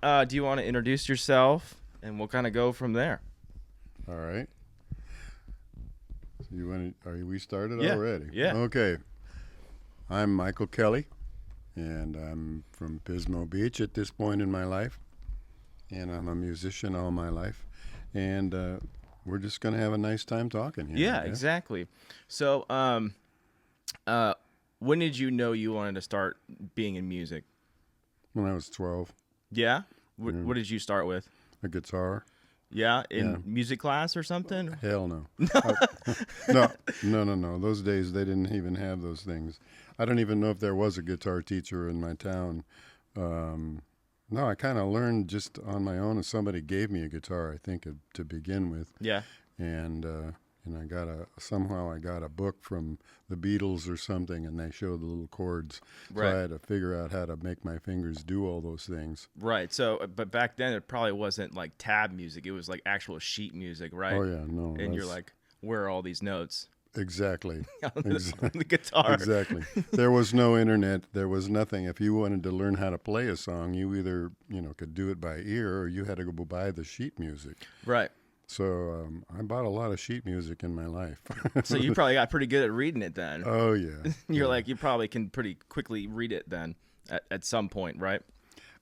right. Do you want to introduce yourself, and we'll kind of go from there? All right. So we started Yeah. already? Yeah. Okay. I'm Michael Kelly, and I'm from Pismo Beach at this point in my life, and I'm a musician all my life, and we're just going to have a nice time talking here. Yeah, exactly. So, when did you know you wanted to start being in music? When I was 12, Yeah. What did you start with? a guitar. Yeah, in Yeah. music class or something? Hell no. No. Those days they didn't even have those things. I don't even know if there was a guitar teacher in my town. No, I kind of learned just on my own. Somebody gave me a guitar, I think, to begin with, Yeah. and I got a book from the Beatles or something, and they showed the little chords. So Right. I had to figure out how to make my fingers do all those things. Right. So, but back then it probably wasn't like tab music. It was like actual sheet music, right? Oh yeah, no. And you're like, where are all these notes? Exactly. on the guitar. Exactly. There was no internet. There was nothing. If you wanted to learn how to play a song, you either could do it by ear, or you had to go buy the sheet music. Right. So I bought a lot of sheet music in my life. So you probably got pretty good at reading it then. Oh yeah. You're like, you probably can pretty quickly read it then at some point, right?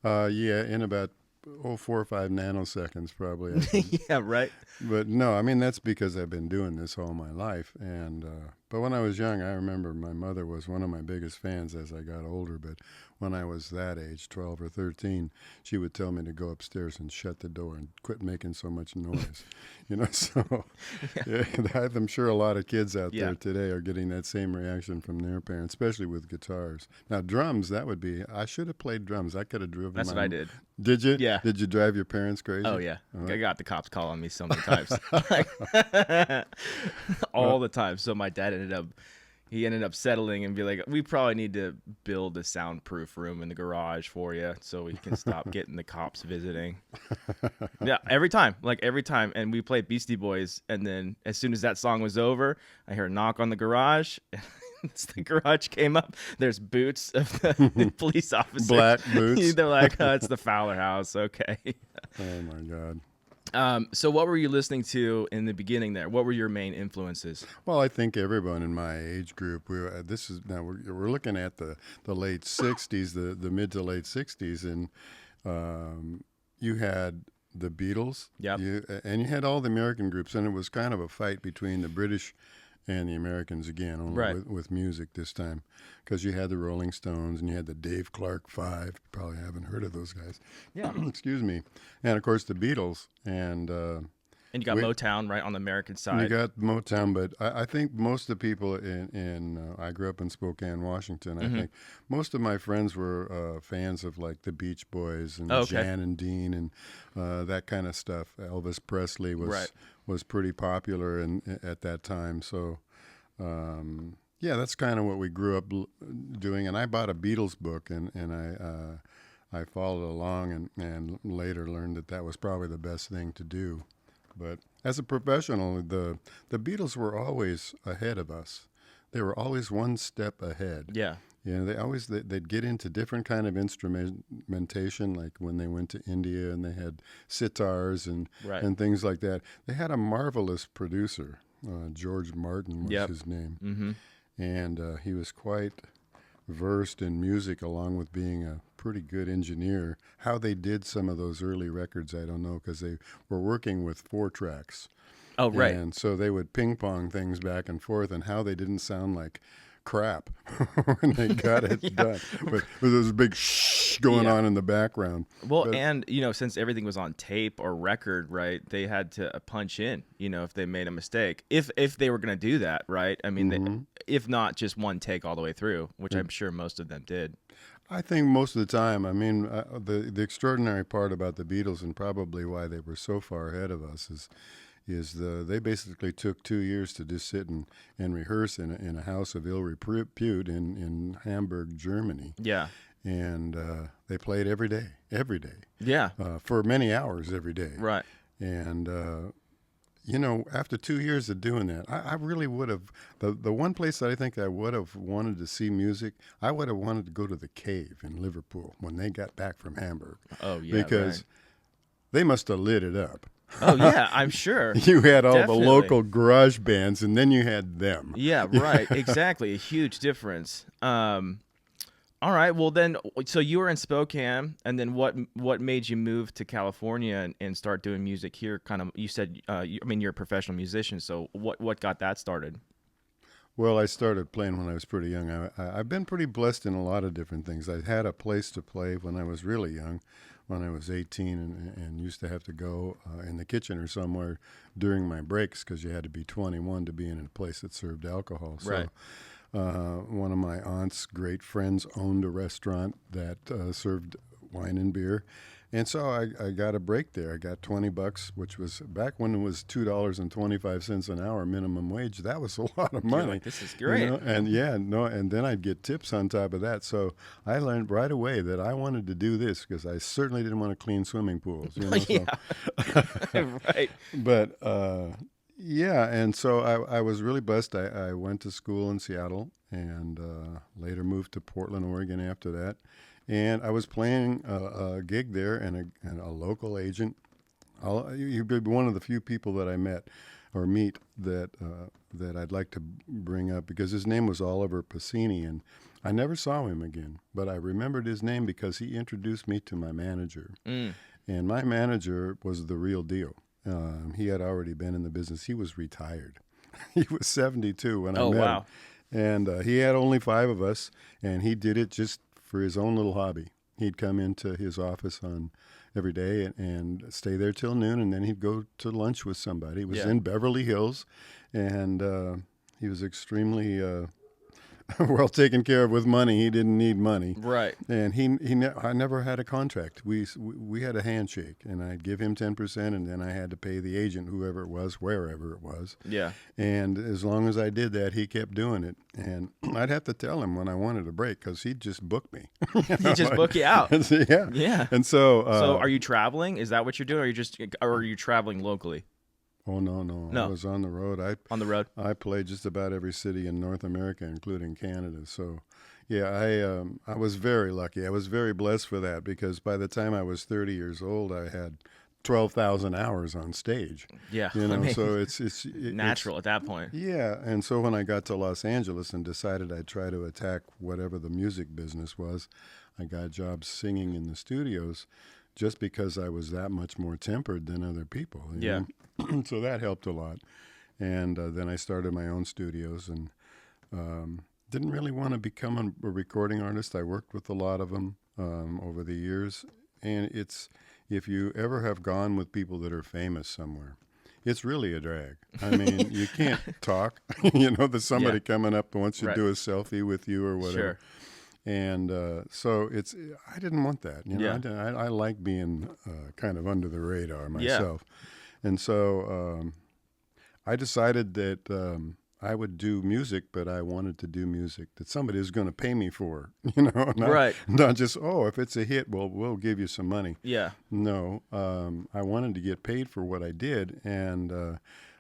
Yeah, in about 4 or 5 nanoseconds probably. I could. Yeah, right. But no, I mean that's because I've been doing this all my life. And but when I was young, I remember my mother was one of my biggest fans as I got older. But when I was that age, 12 or 13, she would tell me to go upstairs and shut the door and quit making so much noise. So yeah, I'm sure a lot of kids out there today are getting that same reaction from their parents, especially with guitars. Now drums, I should have played drums. I could have driven. That's what I did. Did you? Yeah. Did you drive your parents crazy? Oh yeah. I got the cops calling me so many times. All the time. So my dad ended up settling and be like, we probably need to build a soundproof room in the garage for you so we can stop getting the cops visiting. Yeah, every time. And we played Beastie Boys, and then as soon as that song was over, I heard a knock on the garage. The garage came up. There's boots of the police officer. Black boots. They're like, oh, it's the Fowler house. Okay. Oh my God. So what were you listening to in the beginning there? What were your main influences? Well, I think everyone in my age group, we're looking at the late 60s, the mid to late 60s, and you had the Beatles. Yep. And you had all the American groups, and it was kind of a fight between the British and the Americans again, only Right. with music this time, because you had the Rolling Stones and you had the Dave Clark Five. You probably haven't heard of those guys. Yeah. Excuse me. And of course the Beatles, and you got Motown right on the American side. you got Motown, but I think most of the people I grew up in Spokane, Washington. I think most of my friends were fans of like the Beach Boys and Jan and Dean and that kind of stuff. Elvis Presley was pretty popular at that time. So yeah, that's kind of what we grew up doing. And I bought a Beatles book, and I followed along, and later learned that was probably the best thing to do. But as a professional, the Beatles were always ahead of us. They were always one step ahead. Yeah. They'd get into different kind of instrumentation, like when they went to India and they had sitars and things like that. They had a marvelous producer. George Martin was his name. Mm-hmm. And he was quite versed in music, along with being a pretty good engineer. How they did some of those early records, I don't know, because they were working with 4 tracks. Oh, right. And so they would ping pong things back and forth, and how they didn't sound like crap when they got it done. But there was a big shh going on in the background. Well, and since everything was on tape or record, right, they had to punch in, if they made a mistake, if they were going to do that, right? I mean, if not just one take all the way through, which I'm sure most of them did. I think most of the time. I mean, the extraordinary part about the Beatles, and probably why they were so far ahead of us, is they basically took 2 years to just sit and rehearse in a house of ill repute in Hamburg, Germany. Yeah. And they played every day. Yeah. For many hours every day. Right. And after 2 years of doing that, I really would have. The one place that I think I would have wanted to see music, I would have wanted to go to the Cave in Liverpool when they got back from Hamburg. Oh yeah, Because right. they must have lit it up. Oh yeah, I'm sure. You had all Definitely. the local garage bands, and then you had them. Yeah, right. Exactly. A huge difference. All right. Well, then, so you were in Spokane, and then what made you move to California and start doing music here? Kind of, you said, I mean, you're a professional musician, so what got that started? Well, I started playing when I was pretty young. I've been pretty blessed in a lot of different things. I had a place to play when I was really young, when I was 18, and used to have to go in the kitchen or somewhere during my breaks because you had to be 21 to be in a place that served alcohol. So, Right. one of my aunt's great friends owned a restaurant that served wine and beer. And so I got a break there. I got $20, which was back when it was $2.25 an hour minimum wage. That was a lot of You're money. like, this is great. And and then I'd get tips on top of that. So I learned right away that I wanted to do this because I certainly didn't want to clean swimming pools. Yeah. Right. But yeah, and so I was really blessed. I went to school in Seattle and later moved to Portland, Oregon after that. And I was playing a gig there, and a local agent. You'd be one of the few people that I met or meet that I'd like to bring up because his name was Oliver Pacini, and I never saw him again. But I remembered his name because he introduced me to my manager. And my manager was the real deal. He had already been in the business. He was retired. He was 72 when I met wow. him. And he had only 5 of us, and he did it just for his own little hobby. He'd come into his office on every day and stay there till noon, and then he'd go to lunch with somebody. It was in Beverly Hills, and he was extremely well taken care of with money. He didn't need money. Right. And I never had a contract. We had a handshake, and I'd give him 10%, and then I had to pay the agent, whoever it was, wherever it was. Yeah. And as long as I did that, he kept doing it. And I'd have to tell him when I wanted a break because he'd just book me. He just book you out. Yeah. Yeah. And so... So are you traveling? Is that what you're doing? Or are you traveling locally? Oh, no. I was on the road. On the road? I played just about every city in North America, including Canada. So, yeah, I was very lucky. I was very blessed for that because by the time I was 30 years old, I had 12,000 hours on stage. Yeah. So it's natural at that point. Yeah, and so when I got to Los Angeles and decided I'd try to attack whatever the music business was, I got jobs singing in the studios just because I was that much more tempered than other people. You know? So that helped a lot. And then I started my own studios and didn't really want to become a recording artist. I worked with a lot of them over the years. And if you ever have gone with people that are famous somewhere, it's really a drag. I mean, you can't talk. There's somebody coming up that wants to do a selfie with you or whatever. Sure. And so I didn't want that. I like being kind of under the radar myself. Yeah. And so I decided that I would do music, but I wanted to do music that somebody was going to pay me for, not just, if it's a hit, we'll give you some money. Yeah. No, I wanted to get paid for what I did, and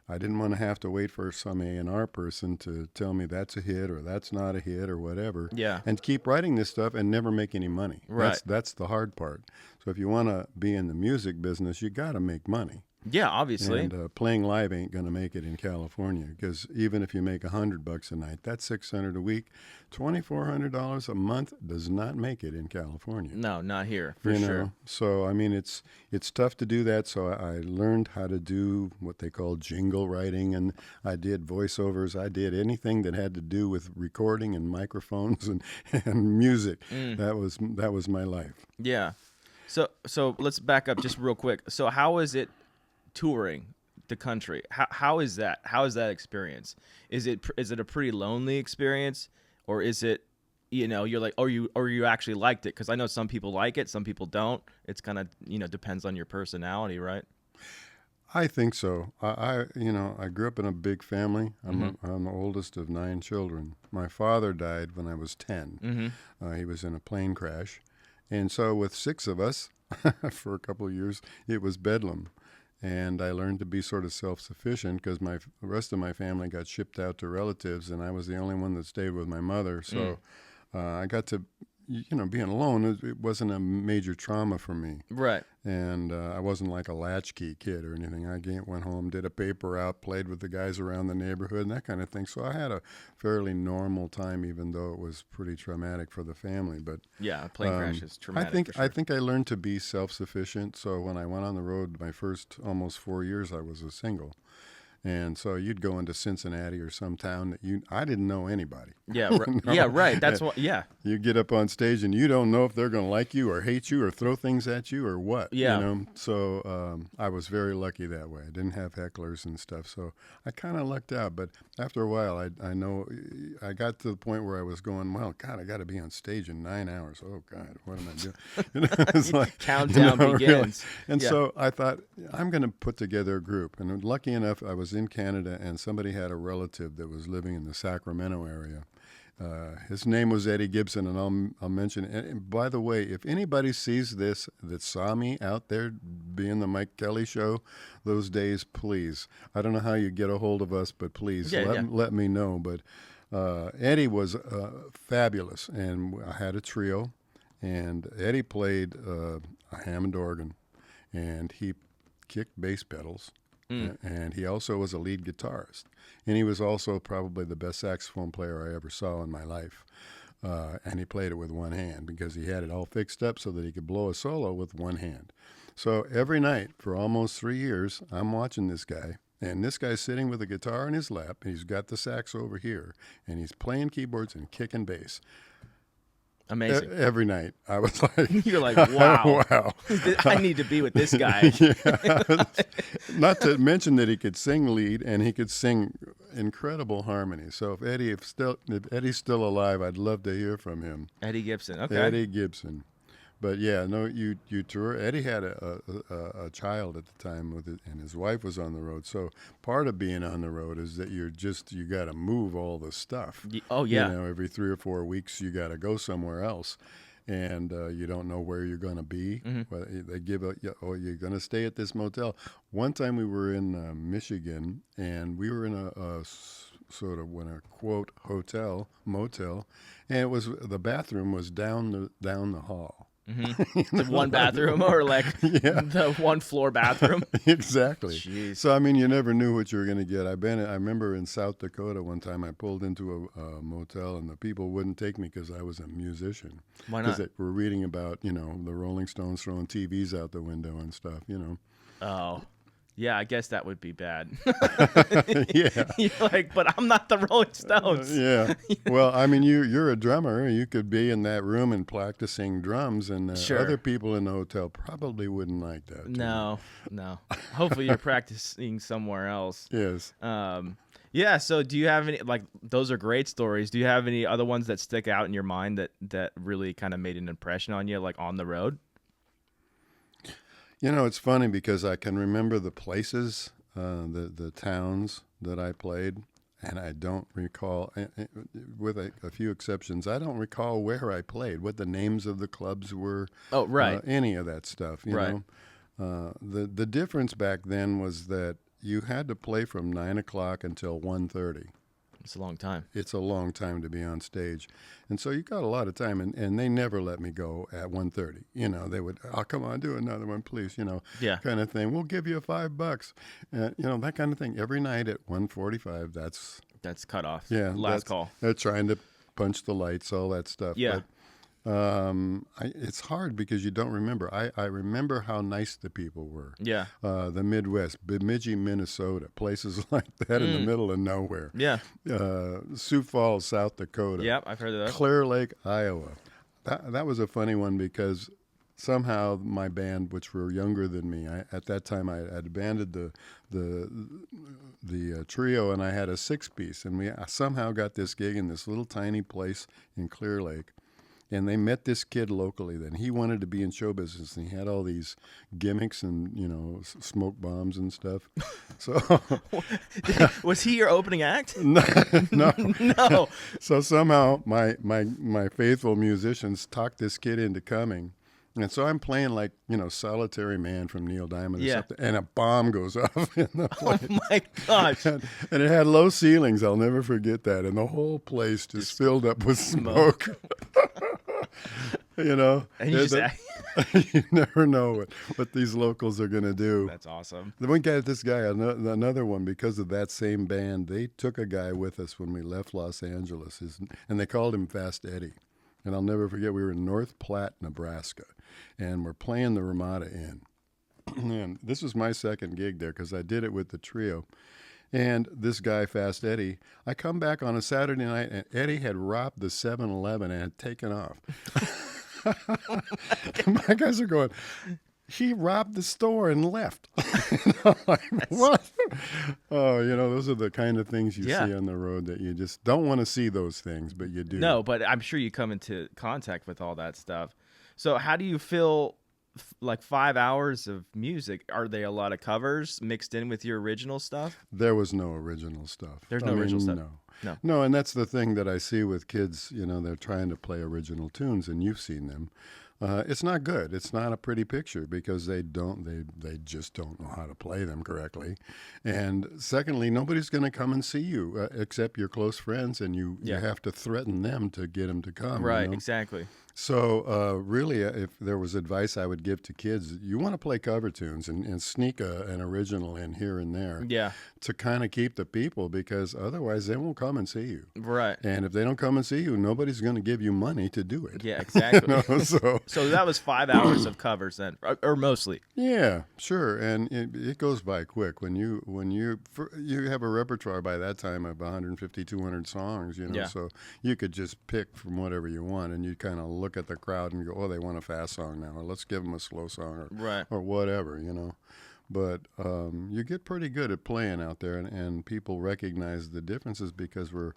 I didn't want to have to wait for some A&R person to tell me that's a hit or that's not a hit or whatever. Yeah. And keep writing this stuff and never make any money. Right. That's the hard part. So if you want to be in the music business, you got to make money. Yeah, obviously. And playing live ain't going to make it in California because even if you make $100 a night, that's $600 a week. $2,400 a month does not make it in California. No, not here, for sure. So, I mean, it's tough to do that. So I learned how to do what they call jingle writing, and I did voiceovers. I did anything that had to do with recording and microphones and music. That was my life. Yeah. So let's back up just real quick. So how is it touring the country? How is that? How is that experience? Is it a pretty lonely experience, or is it, you're like, or you actually liked it? Because I know some people like it, some people don't. It's kind of depends on your personality, right? I think so. I grew up in a big family. I'm the oldest of 9 children. My father died when I was 10. He was in a plane crash, and so with 6 of us, for a couple of years, it was bedlam. and I learned to be sort of self-sufficient because the rest of my family got shipped out to relatives, and I was the only one that stayed with my mother. So I got to, being alone, it wasn't a major trauma for me. Right. And I wasn't like a latchkey kid or anything. I went home, did a paper route, played with the guys around the neighborhood and that kind of thing. So I had a fairly normal time, even though it was pretty traumatic for the family. But yeah, a plane crash is traumatic. I think I learned to be self-sufficient. So when I went on the road, my first almost 4 years, I was a single. And so you'd go into Cincinnati or some town that I didn't know anybody. Yeah, yeah, right. That's what. Yeah. You get up on stage and you don't know if they're going to like you or hate you or throw things at you or what. Yeah. So I was very lucky that way. I didn't have hecklers and stuff, so I kind of lucked out. But after a while, I know I got to the point where I was going, well, God, I got to be on stage in 9 hours. Oh God, what am I doing? It's like countdown begins. Really. And so I thought I'm going to put together a group. And lucky enough, I was in Canada, and somebody had a relative that was living in the Sacramento area. His name was Eddie Gibson, and I'll mention it. And by the way, if anybody sees this that saw me out there being the Mike Kelly show those days, please. I don't know how you get a hold of us, but please let me know. But Eddie was fabulous, and I had a trio, and Eddie played a Hammond organ, and he kicked bass pedals. And he also was a lead guitarist. And he was also probably the best saxophone player I ever saw in my life. And he played it with one hand because he had it all fixed up so that he could blow a solo with one hand. So every night for almost 3 years, I'm watching this guy. And this guy's sitting with a guitar in his lap. He's got the sax over here. And he's playing keyboards and kicking bass. Amazing. Every night. I was like... You're like, wow. Wow. I need to be with this guy. Yeah. Not to mention that he could sing lead and he could sing incredible harmony. So if Eddie's still alive, I'd love to hear from him. Eddie Gibson. Okay. Eddie Gibson. But yeah, no, you tour. Eddie had a child at the time with it, and his wife was on the road. So part of being on the road is that you got to move all the stuff. Oh yeah. Every 3 or 4 weeks you got to go somewhere else, and you don't know where you're going to be. Mm-hmm. They give you're going to stay at this motel. One time we were in Michigan, and we were in a sort of a quote motel, and it was the bathroom was down the hall. Mm-hmm. The one bathroom or the one floor bathroom. Exactly. Jeez. So, I mean, you never knew what you were going to get. I remember in South Dakota one time I pulled into a motel and the people wouldn't take me because I was a musician. Why not? Because they were reading about, the Rolling Stones throwing TVs out the window and stuff, Oh. Yeah, I guess that would be bad. Yeah. You're like, but I'm not the Rolling Stones. Yeah. Well, I mean, you're a drummer. You could be in that room and practicing drums, and sure. Other people in the hotel probably wouldn't like that. No. Hopefully you're practicing somewhere else. Yes. Yeah, so do you have any, those are great stories. Do you have any other ones that stick out in your mind that really kind of made an impression on you, on the road? It's funny because I can remember the places, the towns that I played, and I don't recall, with a few exceptions, I don't recall where I played, what the names of the clubs were. Oh, right. Any of that stuff, you know. The difference back then was that you had to play from 9 o'clock until 1:30. It's a long time. It's a long time to be on stage. And so you got a lot of time, and they never let me go at 1:30. They would, come on, do another one, please, yeah. kind of thing. We'll give you $5. That kind of thing. Every night at 1:45, that's cut off. Yeah. Last call. They're trying to punch the lights, all that stuff. Yeah. But, it's hard because you don't remember. I remember how nice the people were. Yeah. The Midwest, Bemidji, Minnesota, places like that in the middle of nowhere. Yeah. Sioux Falls, South Dakota. Yep, I've heard of that. Clear Lake, Iowa. That was a funny one because somehow my band, which were younger than me, at that time I had abandoned the trio, and I had a 6-piece, and I somehow got this gig in this little tiny place in Clear Lake. And they met this kid locally then. He wanted to be in show business, and he had all these gimmicks and, smoke bombs and stuff. So was he your opening act? No. No. So somehow my faithful musicians talked this kid into coming. And so I'm playing like, Solitary Man from Neil Diamond or Yeah. something, and a bomb goes off in the Oh place. my gosh. And it had low ceilings. I'll never forget that. And the whole place just filled up with smoke. And you just You never know what these locals are going to do. That's awesome. Then we got this guy, another one, because of that same band. They took a guy with us when we left Los Angeles, and they called him Fast Eddie. And I'll never forget, we were in North Platte, Nebraska, and we're playing the Ramada Inn. And this was my second gig there because I did it with the trio. And this guy, Fast Eddie, I come back on a Saturday night, and Eddie had robbed the 7-Eleven and had taken off. My guys are going, he robbed the store and left. I'm like, what? Oh, those are the kind of things you see on the road that you just don't want to see those things, but you do. No, but I'm sure you come into contact with all that stuff. So how do you feel like 5 hours of music? Are they a lot of covers mixed in with your original stuff? There was no original stuff. There's no original stuff? No, and that's the thing that I see with kids, they're trying to play original tunes, and you've seen them. It's not good. It's not a pretty picture because they just don't know how to play them correctly. And secondly, nobody's going to come and see you except your close friends, and you have to threaten them to get them to come. Right, exactly. So really, if there was advice I would give to kids, you want to play cover tunes and sneak an original in here and there to kind of keep the people, because otherwise they won't come and see you. Right. And if they don't come and see you, nobody's going to give you money to do it. Yeah, exactly. So that was 5 hours of covers then, or mostly. Yeah, sure. And it goes by quick when you have a repertoire by that time of 150, 200 songs, so you could just pick from whatever you want, and you kind of look at the crowd and go, oh, they want a fast song now, or let's give them a slow song, or whatever, But you get pretty good at playing out there, and people recognize the differences because we're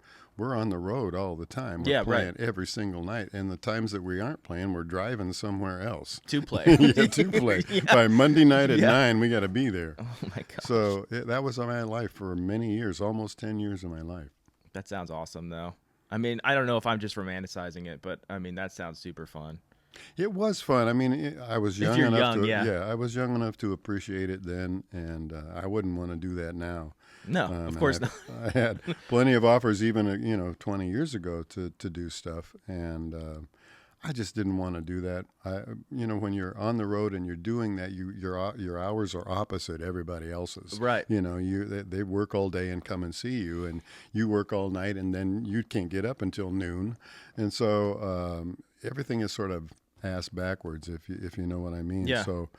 on the road all the time. We're playing every single night, and the times that we aren't playing, we're driving somewhere else to play. To play. By Monday night at 9, we got to be there. Oh my gosh. So that was my life for many years, almost 10 years of my life. That sounds awesome, though. I mean, I don't know if I'm just romanticizing it, but I mean, that sounds super fun. It was fun. I mean, I was young enough I was young enough to appreciate it then, and I wouldn't want to do that now. No, of course not. I had plenty of offers even 20 years ago to do stuff, and I just didn't want to do that. When you're on the road and you're doing that, your hours are opposite everybody else's. Right. They work all day and come and see you, and you work all night, and then you can't get up until noon, and so everything is sort of ass backwards, if you know what I mean. Yeah. So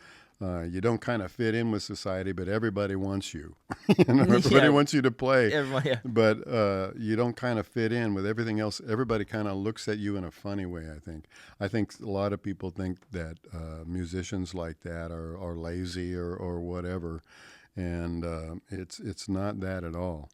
you don't kind of fit in with society, but everybody wants you. Everybody wants you to play. But you don't kind of fit in with everything else. Everybody kind of looks at you in a funny way, I think. I think a lot of people think that musicians like that are lazy or whatever, and it's not that at all.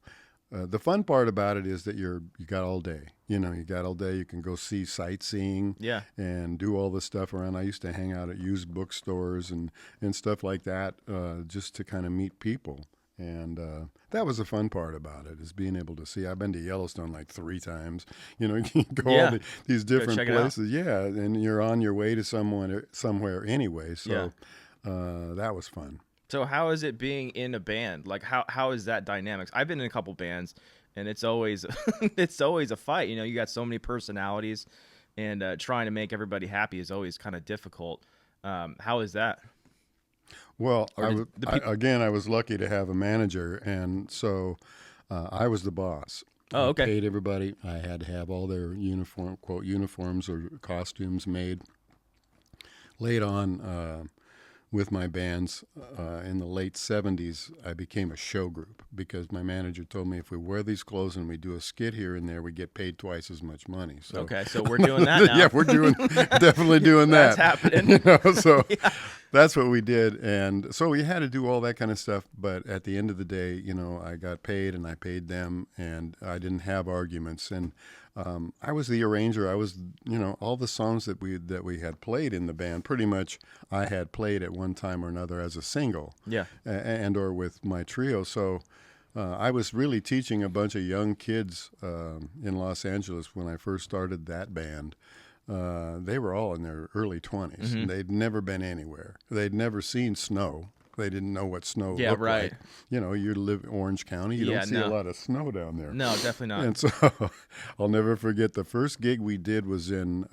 The fun part about it is that you got all day. You got all day. You can go see sightseeing and do all the stuff around. I used to hang out at used bookstores and stuff like that just to kind of meet people. And that was the fun part about it, is being able to see. I've been to Yellowstone like 3 times. You can go all these different places. Yeah, and you're on your way to somewhere anyway. So that was fun. So how is it being in a band? Like how is that dynamics? I've been in a couple bands, and it's always a fight. You got so many personalities, and trying to make everybody happy is always kind of difficult. How is that? Well, I was lucky to have a manager, and so I was the boss. Oh, okay. I paid everybody. I had to have all their uniforms or costumes made. Late on, with my bands in the late 70s, I became a show group because my manager told me if we wear these clothes and we do a skit here and there, we get paid twice as much money. So okay, so we're doing that now. Yeah, we're definitely doing that. That's happening. So that's what we did, and so we had to do all that kind of stuff. But at the end of the day, I got paid and I paid them, and I didn't have arguments. And I was the arranger. I was, all the songs that we had played in the band, pretty much I had played at one time or another as a single, and or with my trio. So I was really teaching a bunch of young kids in Los Angeles when I first started that band. they were all in their early 20s. And they'd never been anywhere. They'd never seen snow. They didn't know what snow looked like. You know, you live in Orange County. You don't see a lot of snow down there. No, definitely not. And so I'll never forget the first gig we did was in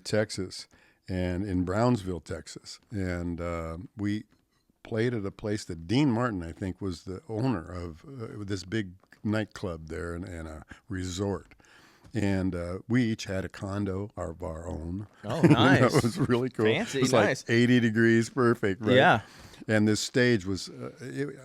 Texas, and in Brownsville, Texas. And we played at a place that Dean Martin, I think, was the owner of this big nightclub there and a resort. And we each had a condo of our own. Oh, nice. It was really cool. Fancy, it was nice. like 80 degrees, perfect, right? Yeah. And this stage was,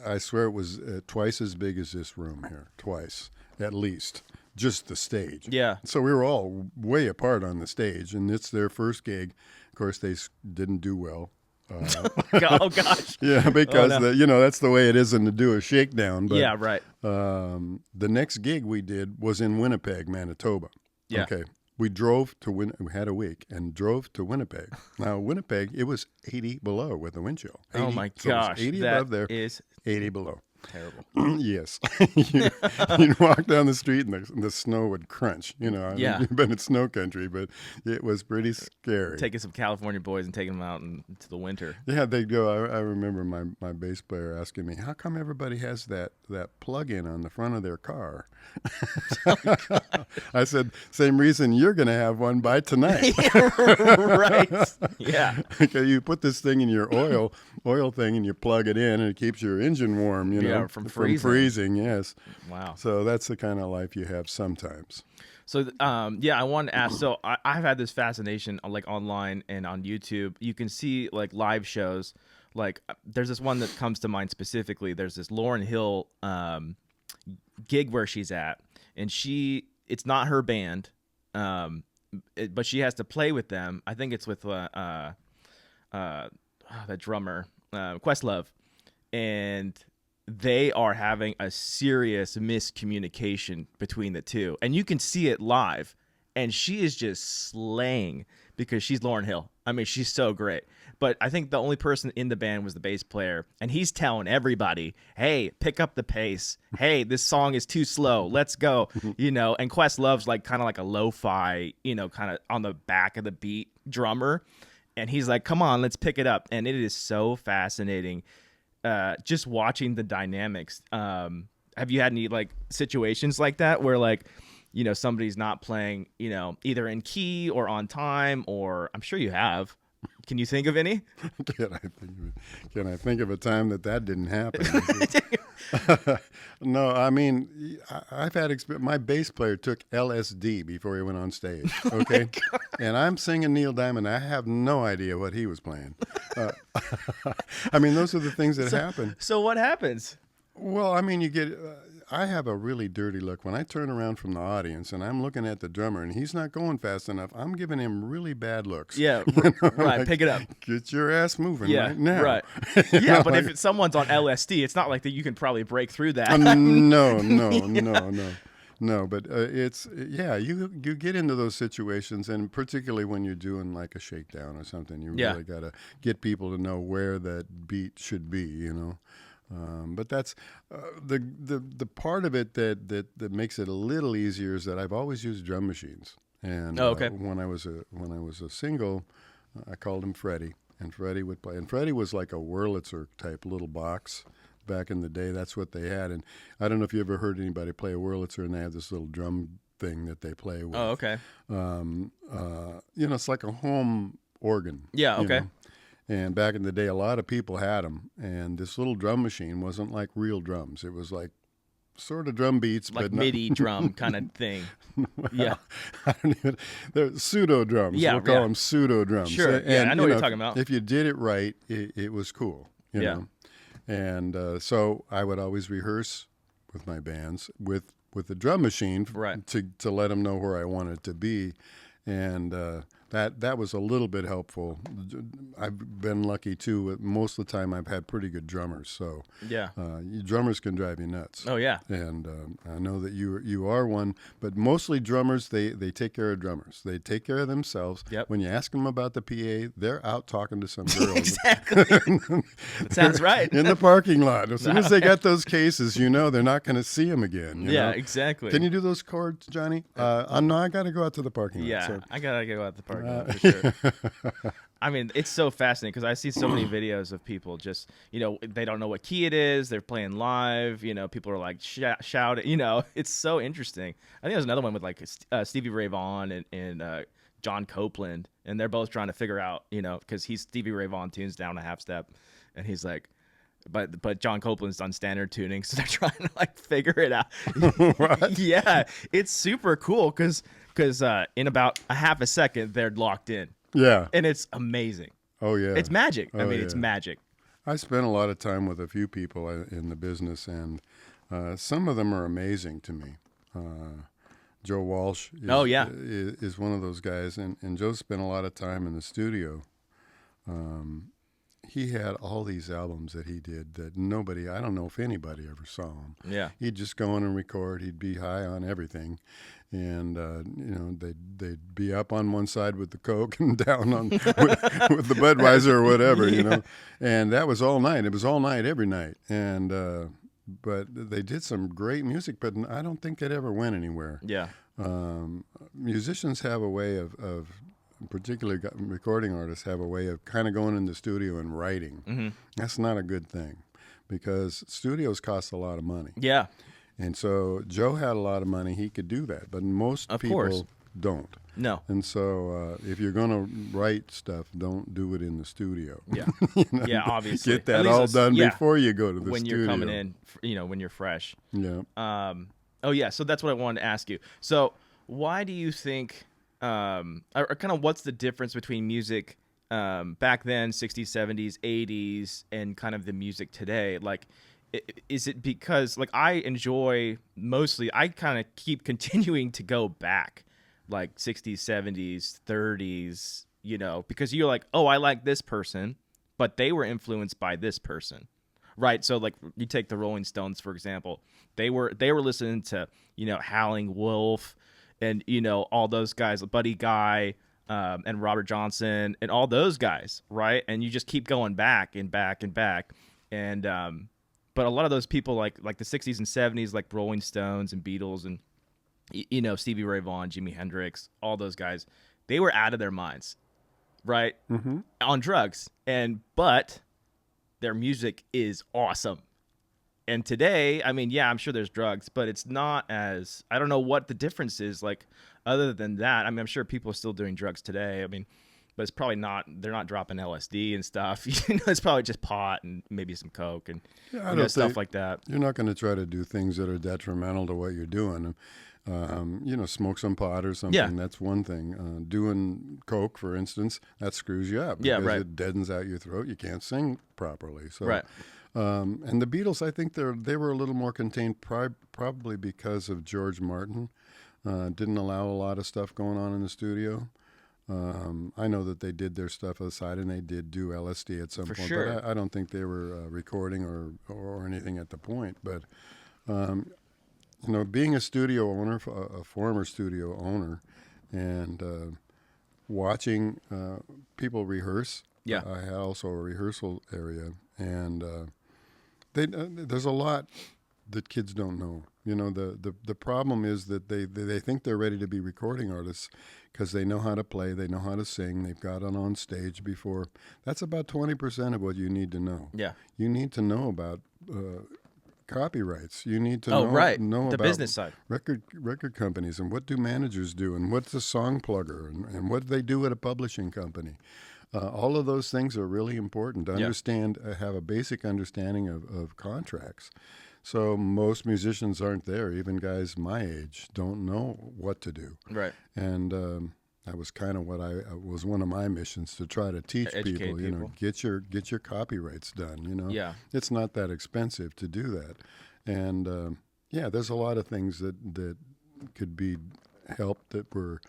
I swear it was twice as big as this room here, twice at least, just the stage. Yeah. So we were all way apart on the stage, and it's their first gig. Of course, they didn't do well. Oh, gosh. Yeah, because that's the way it is to do a shakedown. But, yeah, right. The next gig we did was in Winnipeg, Manitoba. Yeah. Okay. We drove to we had a week and drove to Winnipeg. Now Winnipeg, it was 80 below with the wind chill. 80, oh my so gosh, 80 that above there, is 80 below. terrible. Yes, you'd walk down the street and the snow would crunch. You know, Yeah. you've been in snow country, but it was pretty scary. Taking some California boys and taking them out into the winter. Yeah, they'd go. I remember my bass player asking me, "How come everybody has that plug-in on the front of their car?" I said, "Same reason you're going to have one by tonight." Right. Yeah. Okay, you put this thing in your oil thing and you plug it in and it keeps your engine warm, you know, Yeah, from freezing. Yes. Wow. So that's the kind of life you have sometimes. So, I wanted to ask, so I've had this fascination like online and on YouTube. You can see like live shows. Like there's this one that comes to mind specifically. There's this Lauryn Hill gig where she's at, and it's not her band, but she has to play with them. I think it's with that drummer, Questlove, and they are having a serious miscommunication between the two, and you can see it live. And she is just slaying because she's Lauryn Hill. I mean, she's so great. But I think the only person in the band was the bass player, and he's telling everybody, "Hey, pick up the pace. Hey, this song is too slow. Let's go." You know, and Questlove's like kind of like a lo-fi, you know, kind of on the back of the beat drummer, and he's like, "Come on, let's pick it up." And it is so fascinating, just watching the dynamics. Have you had any like situations like that where like, you know, somebody's not playing, you know, either in key or on time, or I'm sure you have. Can you think of any? Can I think of a time that didn't happen? No, I mean, I've had experience. My bass player took LSD before he went on stage, okay? And I'm singing Neil Diamond. I have no idea what he was playing. I mean, those are the things that happen. So what happens? Well, I mean, you get... I have a really dirty look. When I turn around from the audience and I'm looking at the drummer and he's not going fast enough, I'm giving him really bad looks. Yeah, right. Like, pick it up. Get your ass moving right now. Right. Yeah, but if someone's on LSD, it's not like that you can probably break through that. No, but you get into those situations, and particularly when you're doing like a shakedown or something, you really got to get people to know where that beat should be, you know. But that's the part of it that makes it a little easier is that I've always used drum machines. And when I was a single, I called him Freddie, and Freddie would play. And Freddie was like a Wurlitzer type little box back in the day. That's what they had. And I don't know if you ever heard anybody play a Wurlitzer, and they have this little drum thing that they play with. Oh, okay. You know, it's like a home organ. Yeah. Okay. You know? And back in the day, a lot of people had them. And this little drum machine wasn't like real drums. It was like sort of drum beats. Like but MIDI drum kind of thing. Well, they're pseudo drums. We'll call them pseudo drums. Sure. And, I know what you're talking about. If you did it right, it was cool. You know? And so I would always rehearse with my bands with the drum machine to let them know where I wanted to be. And that was a little bit helpful. I've been lucky too. Most of the time, I've had pretty good drummers. So Yeah. drummers can drive you nuts. Oh yeah. And I know that you are one. But mostly drummers, they take care of drummers. They take care of themselves. Yep. When you ask them about the PA, they're out talking to some girl. Exactly. That sounds right. In the parking lot. As soon as they got those cases, they're not going to see them again. You know? Exactly. Can you do those chords, Johnny? No, I got to go out to the parking lot. Yeah, So. I gotta go out the parking lot for sure. I mean, it's so fascinating because I see so many videos of people just, they don't know what key it is. They're playing live. People are like shouting. It's so interesting. I think there's another one with like Stevie Ray Vaughan and John Copeland, and they're both trying to figure out, because Stevie Ray Vaughan tunes down a half step, and he's like, but John Copeland's done standard tuning, so they're trying to like figure it out. What? Yeah, it's super cool because in about a half a second they're locked in. Yeah. And it's amazing. Oh, yeah. It's magic. I mean, yeah. it's magic. I spent a lot of time with a few people in the business, and some of them are amazing to me. Joe Walsh is one of those guys, and Joe spent a lot of time in the studio. He had all these albums that he did that I don't know if anybody ever saw him. Yeah. He'd just go in and record. He'd be high on everything. And, they'd be up on one side with the Coke and down on with the Budweiser or whatever, And that was all night. It was all night, every night. And but they did some great music, but I don't think it ever went anywhere. Yeah. Musicians have a way of particularly recording artists have a way of kind of going in the studio and writing. Mm-hmm. That's not a good thing because studios cost a lot of money. Yeah. And so Joe had a lot of money. He could do that, but most people don't. No. And so if you're going to write stuff, don't do it in the studio. Yeah. Yeah, obviously. Get that all done before you go to the when studio. When you're coming in, when you're fresh. Yeah. Oh, yeah. So that's what I wanted to ask you. So why do you think, or kind of what's the difference between music back then, 60s, 70s, 80s, and kind of the music today? Like, is it because, like, I kind of keep continuing to go back, like 60s, 70s, 30s, because you're like, oh, I like this person, but they were influenced by this person. Right. So like you take the Rolling Stones, for example, they were listening to, Howling Wolf and, all those guys, Buddy Guy, and Robert Johnson and all those guys. Right. And you just keep going back and back and back. And, but a lot of those people like the 60s and 70s, like Rolling Stones and Beatles and, Stevie Ray Vaughan, Jimi Hendrix, all those guys, they were out of their minds. Right. Mm-hmm. On drugs. But their music is awesome. And today, I mean, yeah, I'm sure there's drugs, but it's not as, I don't know what the difference is. Like, other than that, I mean, I'm sure people are still doing drugs today. I mean, but it's probably not, they're not dropping LSD and stuff. It's probably just pot and maybe some Coke and stuff like that. You're not going to try to do things that are detrimental to what you're doing. Smoke some pot or something. Yeah. That's one thing. Doing Coke, for instance, that screws you up. Yeah, because right. It deadens out your throat. You can't sing properly. So, right. And the Beatles, I think they were a little more contained, probably because of George Martin. Didn't allow a lot of stuff going on in the studio. I know that they did their stuff aside, and they did do LSD at some point. Sure. But I don't think they were recording or anything at the point. But being a studio owner, a former studio owner, and watching people rehearse. Yeah. I had also a rehearsal area, and there's a lot that kids don't know. The problem is that they think they're ready to be recording artists because they know how to play, they know how to sing, they've got it on stage before. That's about 20% of what you need to know. Yeah. You need to know about copyrights. You need to know the about business side. Record companies and what do managers do and what's a song plugger and what do they do at a publishing company. All of those things are really important to understand, have a basic understanding of contracts. So most musicians aren't there. Even guys my age don't know what to do. Right. And that was kind of what was one of my missions, to try to teach Educate people. Get your copyrights done. Yeah. It's not that expensive to do that. And there's a lot of things that could be helped that were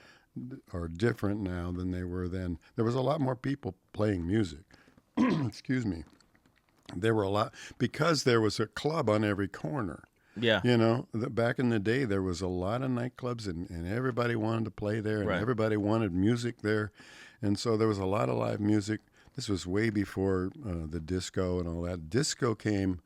are different now than they were then. There was a lot more people playing music. Excuse me. There were a lot because there was a club on every corner. Yeah. Back in the day, there was a lot of nightclubs, and everybody wanted to play there, and Right. everybody wanted music there. And so there was a lot of live music. This was way before the disco and all that. Disco came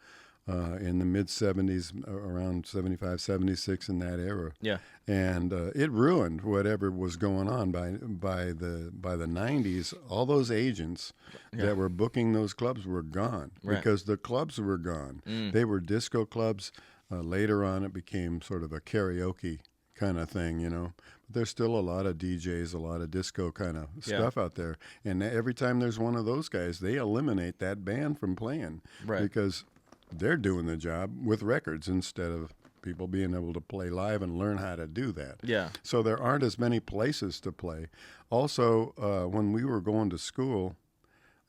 in the mid-'70s, around 75, 76, in that era. Yeah. And it ruined whatever was going on by the 90s. All those agents that were booking those clubs were gone because the clubs were gone. They were disco clubs. Later on, it became sort of a karaoke kind of thing, But there's still a lot of DJs, a lot of disco kind of stuff out there. And every time there's one of those guys, they eliminate that band from playing because they're doing the job with records instead of people being able to play live and learn how to do that. Yeah. So there aren't as many places to play. Also, when we were going to school,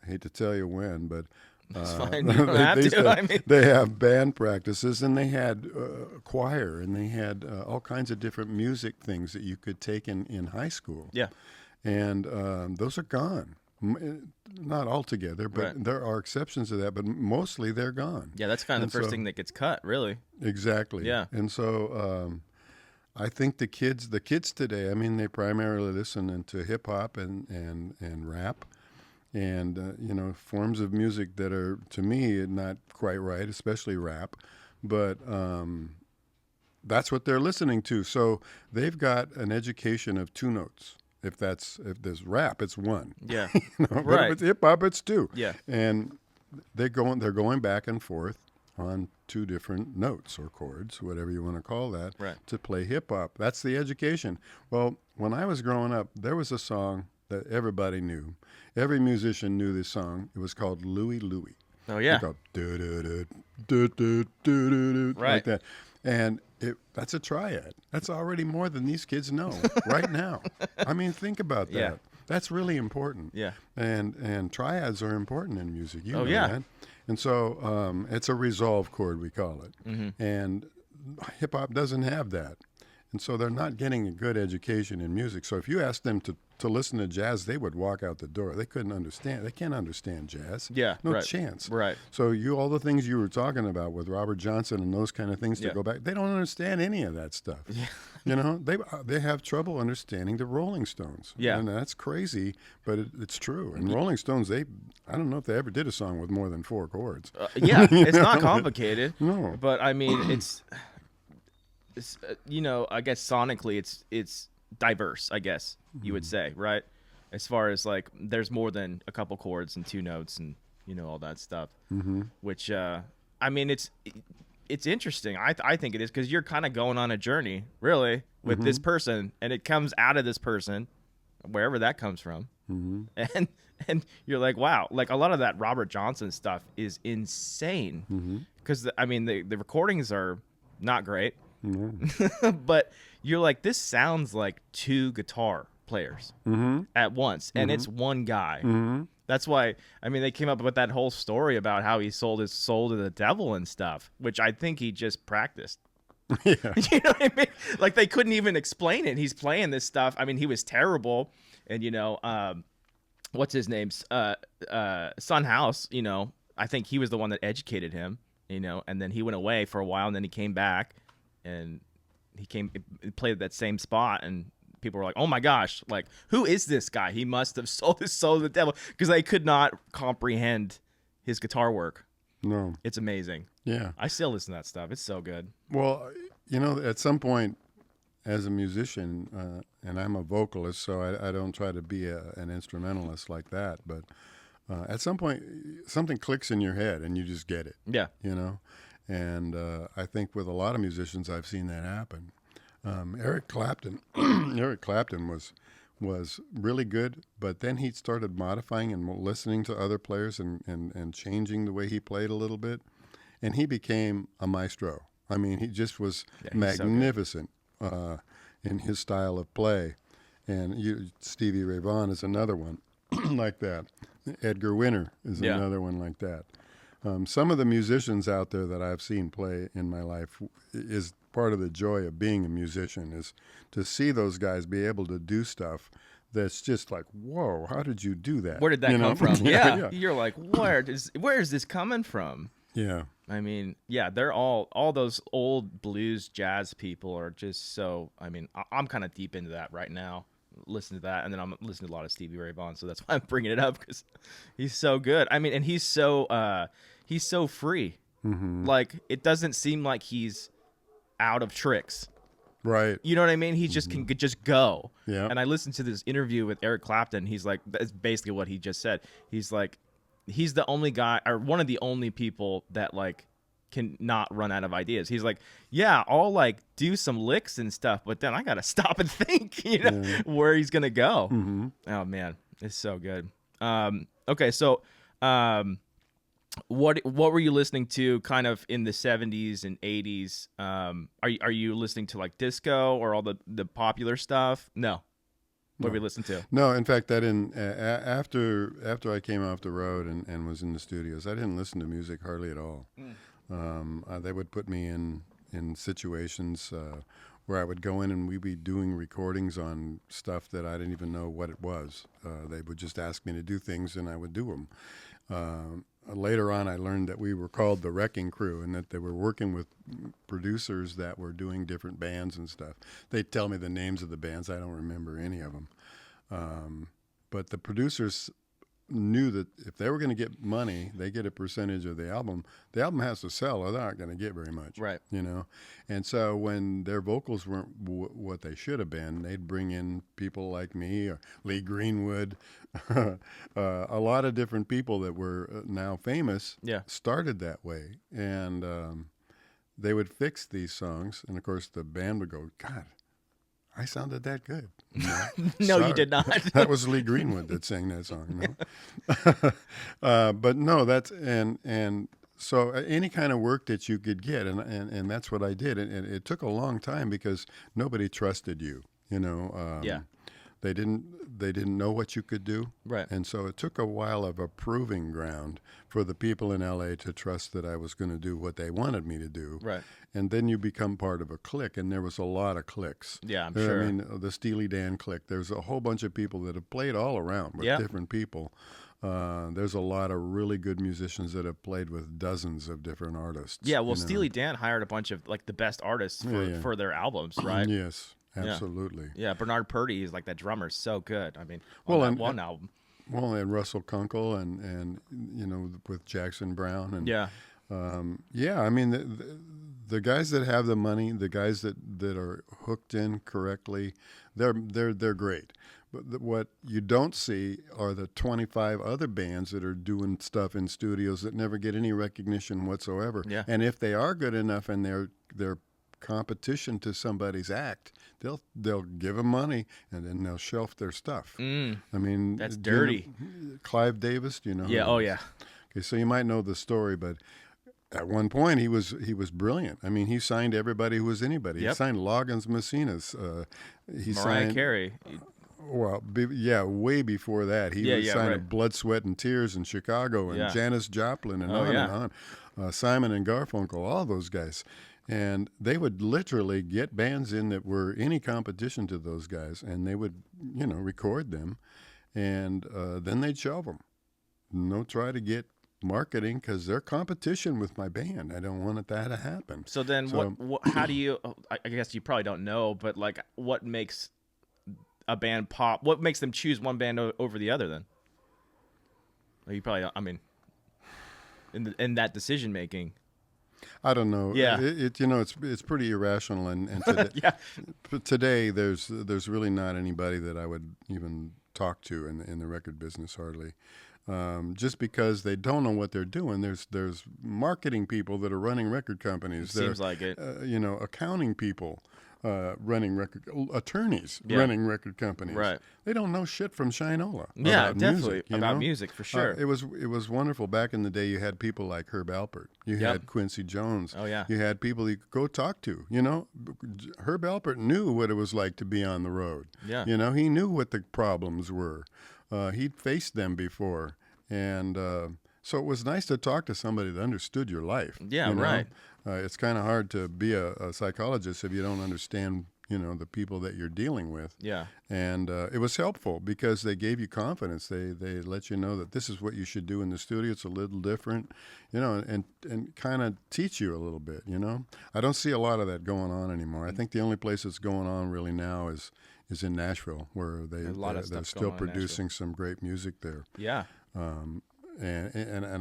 I hate to tell you when, but It's fine. You don't have to. They have band practices, and they had choir, and they had all kinds of different music things that you could take in high school. Yeah. And those are gone. Not altogether, but there are exceptions to that, but mostly they're gone. Yeah, that's kind of the first thing that gets cut, really. Exactly. Yeah. And so I think the kids today, I mean, they primarily listen to hip hop and rap. And, forms of music that are, to me, not quite right, especially rap. But that's what they're listening to. So they've got an education of two notes. If there's rap, it's one. Yeah. But if it's hip hop, it's two. Yeah. And they're going back and forth on two different notes or chords, whatever you want to call that, to play hip hop. That's the education. Well, when I was growing up, there was a song that everybody knew. Every musician knew this song. It was called Louie Louie. Oh, yeah. It's called do-do-do-do-do-do-do, like that. And that's a triad. That's already more than these kids know right now. I mean, think about that. Yeah. That's really important. Yeah. And triads are important in music. You know yeah. that. And so it's a resolve chord, we call it. Mm-hmm. And hip-hop doesn't have that. And so they're not getting a good education in music. So if you ask them to listen to jazz, they would walk out the door. They couldn't understand. They can't understand jazz. Yeah, no chance. Right. So all the things you were talking about with Robert Johnson and those kind of things to go back, they don't understand any of that stuff. Yeah. They have trouble understanding the Rolling Stones. Yeah. And that's crazy, but it's true. And Rolling Stones, I don't know if they ever did a song with more than 4 chords. Yeah, it's not complicated. No. But I mean, it's I guess sonically it's diverse, I guess you would say, right? As far as like there's more than a couple chords and 2 notes and all that stuff. Mm-hmm. Which I mean it's interesting. I think it is because you're kind of going on a journey really with this person, and it comes out of this person, wherever that comes from. Mm-hmm. And you're like, wow, like a lot of that Robert Johnson stuff is insane because I mean the recordings are not great. But you're like, this sounds like 2 guitar players at once, and it's one guy. That's why, I mean, they came up with that whole story about how he sold his soul to the devil and stuff, which I think he just practiced. Yeah. You know what I mean? Like, they couldn't even explain it. He's playing this stuff. I mean, he was terrible. And, what's his name? Son House, I think he was the one that educated him, and then he went away for a while, and then he came back. And he played that same spot, and people were like, "Oh my gosh! Like, who is this guy? He must have sold his soul to the devil," because they could not comprehend his guitar work. No, it's amazing. Yeah, I still listen to that stuff. It's so good. Well, at some point, as a musician, and I'm a vocalist, so I don't try to be an instrumentalist like that. But at some point, something clicks in your head, and you just get it. Yeah, And I think with a lot of musicians, I've seen that happen. Eric Clapton, was really good, but then he started modifying and listening to other players and changing the way he played a little bit, and he became a maestro. I mean, he just was magnificent in his style of play. And Stevie Ray Vaughan is another one like that. Edgar Winter is another one like that. Some of the musicians out there that I've seen play in my life is part of the joy of being a musician is to see those guys be able to do stuff that's just like, whoa, how did you do that? Where did that come from? Yeah, Yeah. You're like, where is this coming from? Yeah. I mean, yeah, they're all those old blues jazz people are just so, I mean, I'm kind of deep into that right now. Listen to that, and then I'm listening to a lot of Stevie Ray Vaughan, so that's why I'm bringing it up, because he's so good. I mean, and he's so free. Mm-hmm. Like, it doesn't seem like he's out of tricks. Right. You know what I mean? He just can just go. Yeah. And I listened to this interview with Eric Clapton. He's like, that's basically what he just said. He's like, he's the only guy, or one of the only people that like can not run out of ideas. He's like, yeah, I'll like do some licks and stuff, but then I gotta stop and think, where he's gonna go. Mm-hmm. Oh man, it's so good. Okay, so what were you listening to kind of in the 70s and 80s? Are you listening to like disco or all the popular stuff? No. What have you listened to? No, in fact, I didn't. After I came off the road and was in the studios, I didn't listen to music hardly at all. They would put me in situations where I would go in and we'd be doing recordings on stuff that I didn't even know what it was. They would just ask me to do things, and I would do them. Later on, I learned that we were called the Wrecking Crew, and that they were working with producers that were doing different bands and stuff. They'd tell me the names of the bands. I don't remember any of them. But the producers knew that if they were going to get money, they get a percentage of the album. The album has to sell, or they're not going to get very much. Right. And so when their vocals weren't what they should have been, they'd bring in people like me or Lee Greenwood. A lot of different people that were now famous started that way. And they would fix these songs. And, of course, the band would go, God, I sounded that good. No, you did not. That was Lee Greenwood that sang that song. But no, that's and so any kind of work that you could get, and that's what I did. And it took a long time because nobody trusted you. They didn't know what you could do. Right. And so it took a while of a proving ground for the people in L.A. to trust that I was going to do what they wanted me to do. Right. And then you become part of a clique, and there was a lot of cliques. Yeah, I'm sure. I mean, the Steely Dan clique. There's a whole bunch of people that have played all around with different people. There's a lot of really good musicians that have played with dozens of different artists. Yeah, well, Steely Dan hired a bunch of like the best artists for their albums, right? Yes. Absolutely. Yeah, Bernard Purdy is like that drummer, so good. I mean, one album. Well, and Russell Kunkel and with Jackson Browne and I mean the guys that have the money, the guys that are hooked in correctly, they're great. But what you don't see are the 25 other bands that are doing stuff in studios that never get any recognition whatsoever. Yeah. And if they are good enough and they're competition to somebody's act, they'll give them money and then they'll shelf their stuff. I mean, that's dirty. Clive Davis, Yeah. Oh yeah. Okay, so you might know the story, but at one point he was brilliant. I mean, he signed everybody who was anybody. Yep. He signed Loggins Messinas. He Mariah signed Carey. Well, way before that. He signed Blood, Sweat, and Tears in Chicago and Janis Joplin and on. Simon and Garfunkel, all those guys. And they would literally get bands in that were any competition to those guys, and they would, record them, and then they'd shelve them. No, try to get marketing because they're competition with my band. I don't want that to happen. So then what how do you, I guess you probably don't know, but like what makes a band pop? What makes them choose one band over the other then? Well, you probably don't, I mean, in that decision making. I don't know. Yeah. It's pretty irrational, and today, today there's really not anybody that I would even talk to in the record business hardly, just because they don't know what they're doing. There's marketing people that are running record companies. Seems like it. Accounting people. Running attorneys running record companies. Right. They don't know shit from Shinola. Yeah, about definitely music, about music for sure. It was wonderful back in the day. You had people like Herb Alpert. You had Quincy Jones. Oh yeah. You had people you could go talk to. Herb Alpert knew what it was like to be on the road. Yeah. He knew what the problems were. He'd faced them before, and so it was nice to talk to somebody that understood your life. Yeah. Right. it's kind of hard to be a psychologist if you don't understand, the people that you're dealing with. Yeah. And it was helpful because they gave you confidence. They let you know that this is what you should do in the studio. It's a little different, and kind of teach you a little bit. I don't see a lot of that going on anymore. I think the only place that's going on really now is in Nashville, where they're still producing some great music there. Yeah. And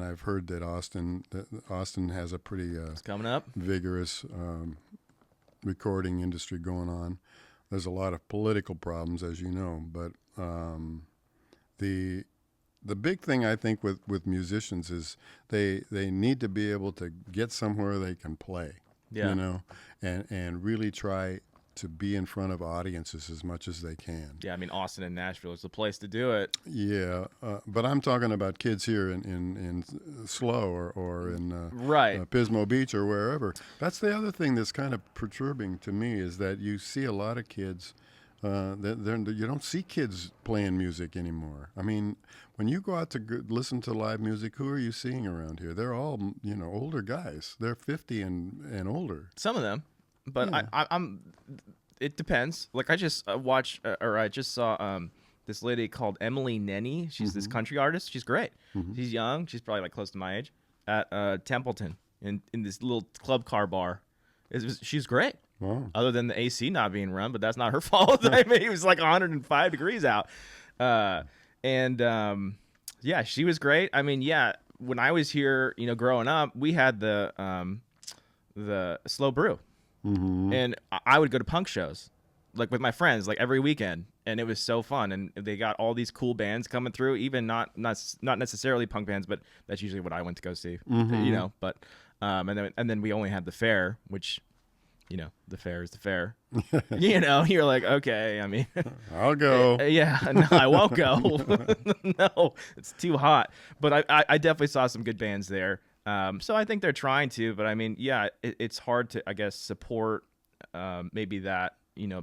I've heard that Austin has a pretty it's coming up vigorous recording industry going on. There's a lot of political problems, as you know, but the big thing I think with musicians is they need to be able to get somewhere they can play, and really try to be in front of audiences as much as they can. Yeah, I mean, Austin and Nashville is the place to do it. Yeah, but I'm talking about kids here in SLO or in Pismo Beach or wherever. That's the other thing that's kind of perturbing to me is that you see a lot of kids. You don't see kids playing music anymore. I mean, when you go out to listen to live music, who are you seeing around here? They're all older guys. They're 50 and older. Some of them. But yeah. I'm. It depends. Like I just watched, or I just saw this lady called Emily Nenny. She's this country artist. She's great. She's young. She's probably like close to my age. At Templeton in this little club car bar. She's great. Wow. Other than the AC not being run, but that's not her fault. I mean, it was like 105 degrees out. Yeah, she was great. I mean, yeah, when I was here, growing up, we had the Slow Brew. And I would go to punk shows, like with my friends, like every weekend, and it was so fun. And they got all these cool bands coming through, even not necessarily punk bands, but that's usually what I went to go see, But and then we only had the fair, which, the fair is the fair. You're like, okay, I mean, I'll go. Yeah, no, I won't go. No, it's too hot. But I definitely saw some good bands there. So I think they're trying to, but I mean, yeah, it's hard to, I guess, support maybe that,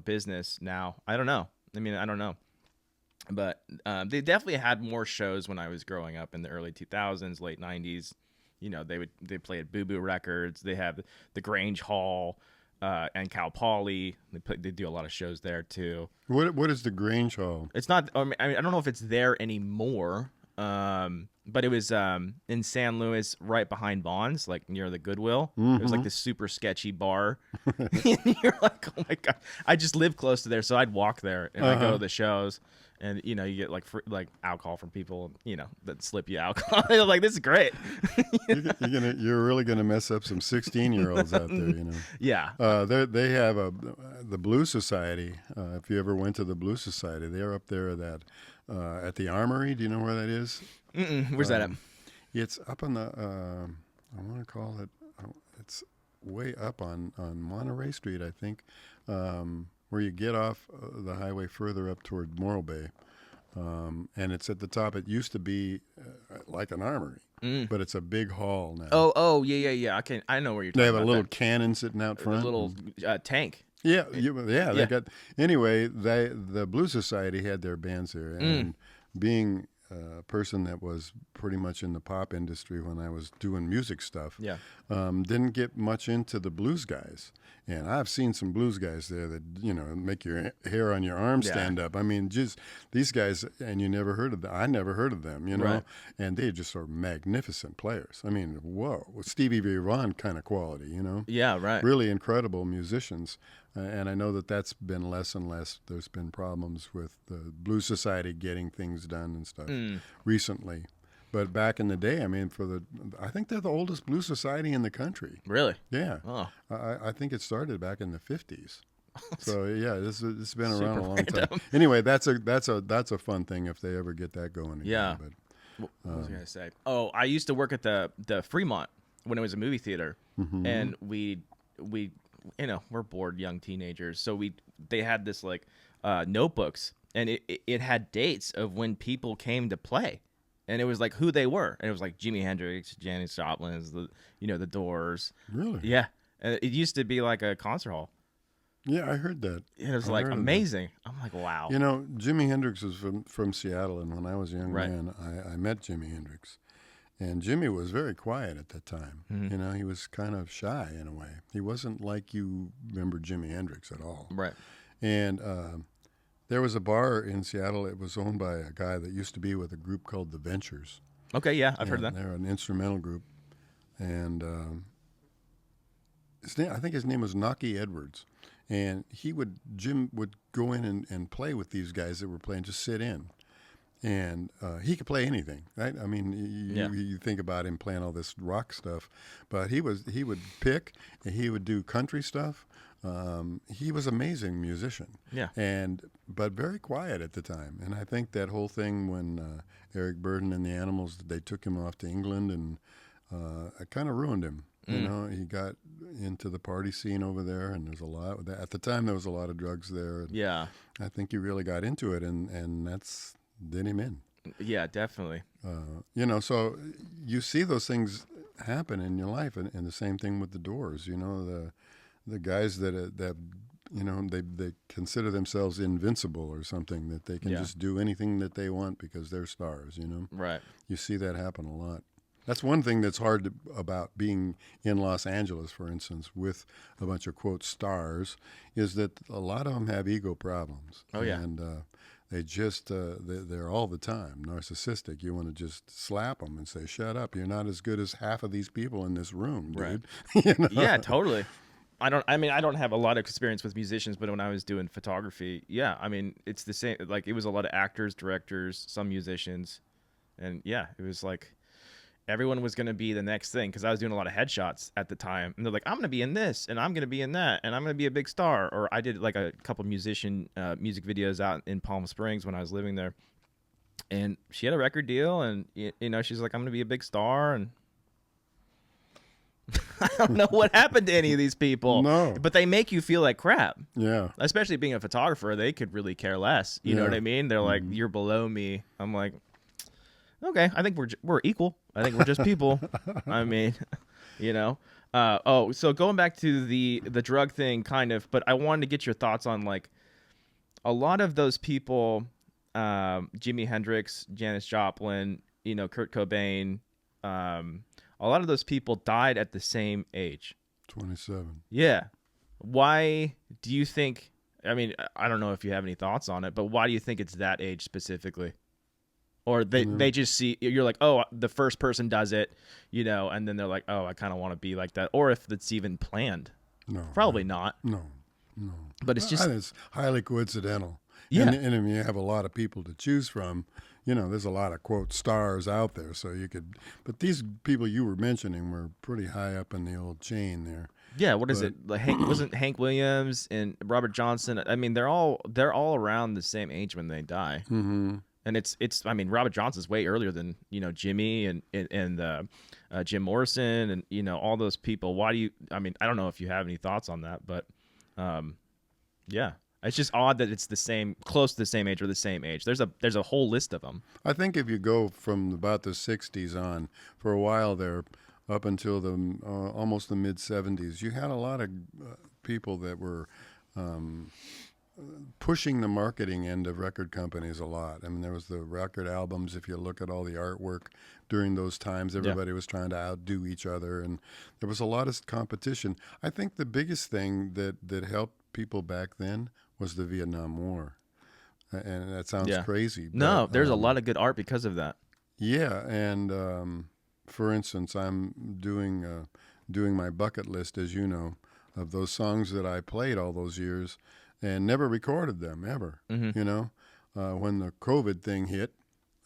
business now. I don't know. I mean, I don't know. But they definitely had more shows when I was growing up in the early 2000s, late 90s. They play at Boo Boo Records. They have the Grange Hall and Cal Poly. They do a lot of shows there too. What is the Grange Hall? It's not. I mean, I don't know if it's there anymore. But it was in San Luis, right behind Vaughn's, like near the Goodwill. It was like this super sketchy bar. And you're like, oh my god! I just live close to there, so I'd walk there and I go to the shows, and you get like like alcohol from people, that slip you alcohol. They're like, this is great. You're really gonna mess up some 16-year-olds out there, Yeah. They have the Blues Society. If you ever went to the Blues Society, they're up there at the Armory. Do you know where that is? Where's that at? It's up on the, I want to call it, it's way up on Monterey Street, I think, where you get off the highway further up toward Morro Bay. And it's at the top. It used to be like an armory, but it's a big hall now. Oh, yeah. I know where you're talking about. They have a little cannon sitting out front. A little tank. Yeah, they got. Anyway, the Blues Society had their bands there, and being a person that was pretty much in the pop industry when I was doing music stuff, didn't get much into the blues guys. And I've seen some blues guys there that make your hair on your arm stand up. I mean, just these guys, and you never heard of them. I never heard of them, Right. And they just are magnificent players. I mean, whoa, Stevie Ray Vaughan kind of quality, Yeah, right. Really incredible musicians. And I know that that's been less and less. There's been problems with the Blues Society getting things done and stuff recently. But back in the day, I mean, I think they're the oldest blues society in the country. Really? Yeah. Oh. I think it started back in the 50s. So yeah, this has been around a long random. time. Anyway, that's a fun thing if they ever get that going again. Yeah. But, what was I gonna say? Oh, I used to work at the Fremont when it was a movie theater, and we we're bored young teenagers, so they had this like notebooks, and it had dates of when people came to play. And it was like who they were, and it was like Jimi Hendrix, Janis Joplin, the Doors. Really? Yeah, and it used to be like a concert hall. Yeah, I heard that. It was like amazing. I'm like, wow. Jimi Hendrix was from Seattle, and when I was a young Right. man, I met Jimi Hendrix, And Jimmy was very quiet at that time. Mm-hmm. You know, he was kind of shy in a way. He wasn't like you remember Jimi Hendrix at all. Right. And there was a bar in Seattle. It was owned by a guy that used to be with a group called the Ventures. Okay, yeah, I've heard And that. they're an instrumental group. And I think his name was Nocky Edwards. And Jim would go in and play with these guys that were playing, just sit in. And he could play anything, right? I mean, you think about him playing all this rock stuff, but he would pick, and he would do country stuff. He was an amazing musician, Yeah. But very quiet at the time. And I think that whole thing when Eric Burdon and the Animals, they took him off to England, and it kind of ruined him. You know, he got into the party scene over there, and there's a lot. At the time, there was a lot of drugs there. And Yeah. I think he really got into it, and that's did him in. Yeah, definitely. You know, so you see those things happen in your life, and the same thing with the Doors. You know, the guys that you know they consider themselves invincible or something, that they can just do anything that they want because they're stars. You know, Right. you see that happen a lot. That's one thing that's hard about being in Los Angeles, for instance, with a bunch of, quote, stars, is that a lot of them have ego problems. Oh, yeah. And they just, they're all the time narcissistic. You want to just slap them and say, shut up. You're not as good as half of these people in this room, dude. Right. You know? Yeah, totally. I don't have a lot of experience with musicians, but when I was doing photography, yeah, I mean, it's the same. Like, it was a lot of actors, directors, some musicians. And yeah, it was like, everyone was going to be the next thing, because I was doing a lot of headshots at the time. And they're like, I'm going to be in this, and I'm going to be in that, and I'm going to be a big star. Or I did like a couple music videos out in Palm Springs when I was living there. And she had a record deal, and, you know, she's like, I'm going to be a big star. And I don't know what happened to any of these people. No. But they make you feel like crap. Yeah. Especially being a photographer, they could really care less. You know what I mean? They're like, you're below me. I'm like, okay, I think we're equal. I think we're just people. I mean, you know. So going back to the drug thing, kind of, but I wanted to get your thoughts on, like, a lot of those people, Jimi Hendrix, Janis Joplin, you know, Kurt Cobain, a lot of those people died at the same age. 27. Yeah. Why do you think? I mean, I don't know if you have any thoughts on it, but why do you think it's that age specifically? Or they just see, you're like, oh, the first person does it, you know, and then they're like, oh, I kind of want to be like that. Or if it's even planned. No. Probably not. No. But it's just, It's highly coincidental. Yeah. And if you have a lot of people to choose from, you know, there's a lot of, quote, stars out there. So you could, but these people you were mentioning were pretty high up in the old chain there. yeah, what is it? Like wasn't Hank Williams and Robert Johnson? I mean, they're all around the same age when they die. Mm-hmm. And it's I mean, Robert Johnson's way earlier than, you know, Jimmy and Jim Morrison and, you know, all those people. Why do you? I mean, I don't know if you have any thoughts on that, but yeah, it's just odd that it's close to the same age or the same age. There's a whole list of them. I think if you go from about the 60s on, for a while there, up until the almost the mid 70s, you had a lot of people that were pushing the marketing end of record companies a lot. I mean, there was the record albums. If you look at all the artwork during those times, everybody was trying to outdo each other, and there was a lot of competition. I think the biggest thing that helped people back then was the Vietnam War. And that sounds crazy. But, No, there's a lot of good art because of that. Yeah, and for instance, I'm doing my bucket list, as you know, of those songs that I played all those years and never recorded them ever. Mm-hmm. You know, when the COVID thing hit,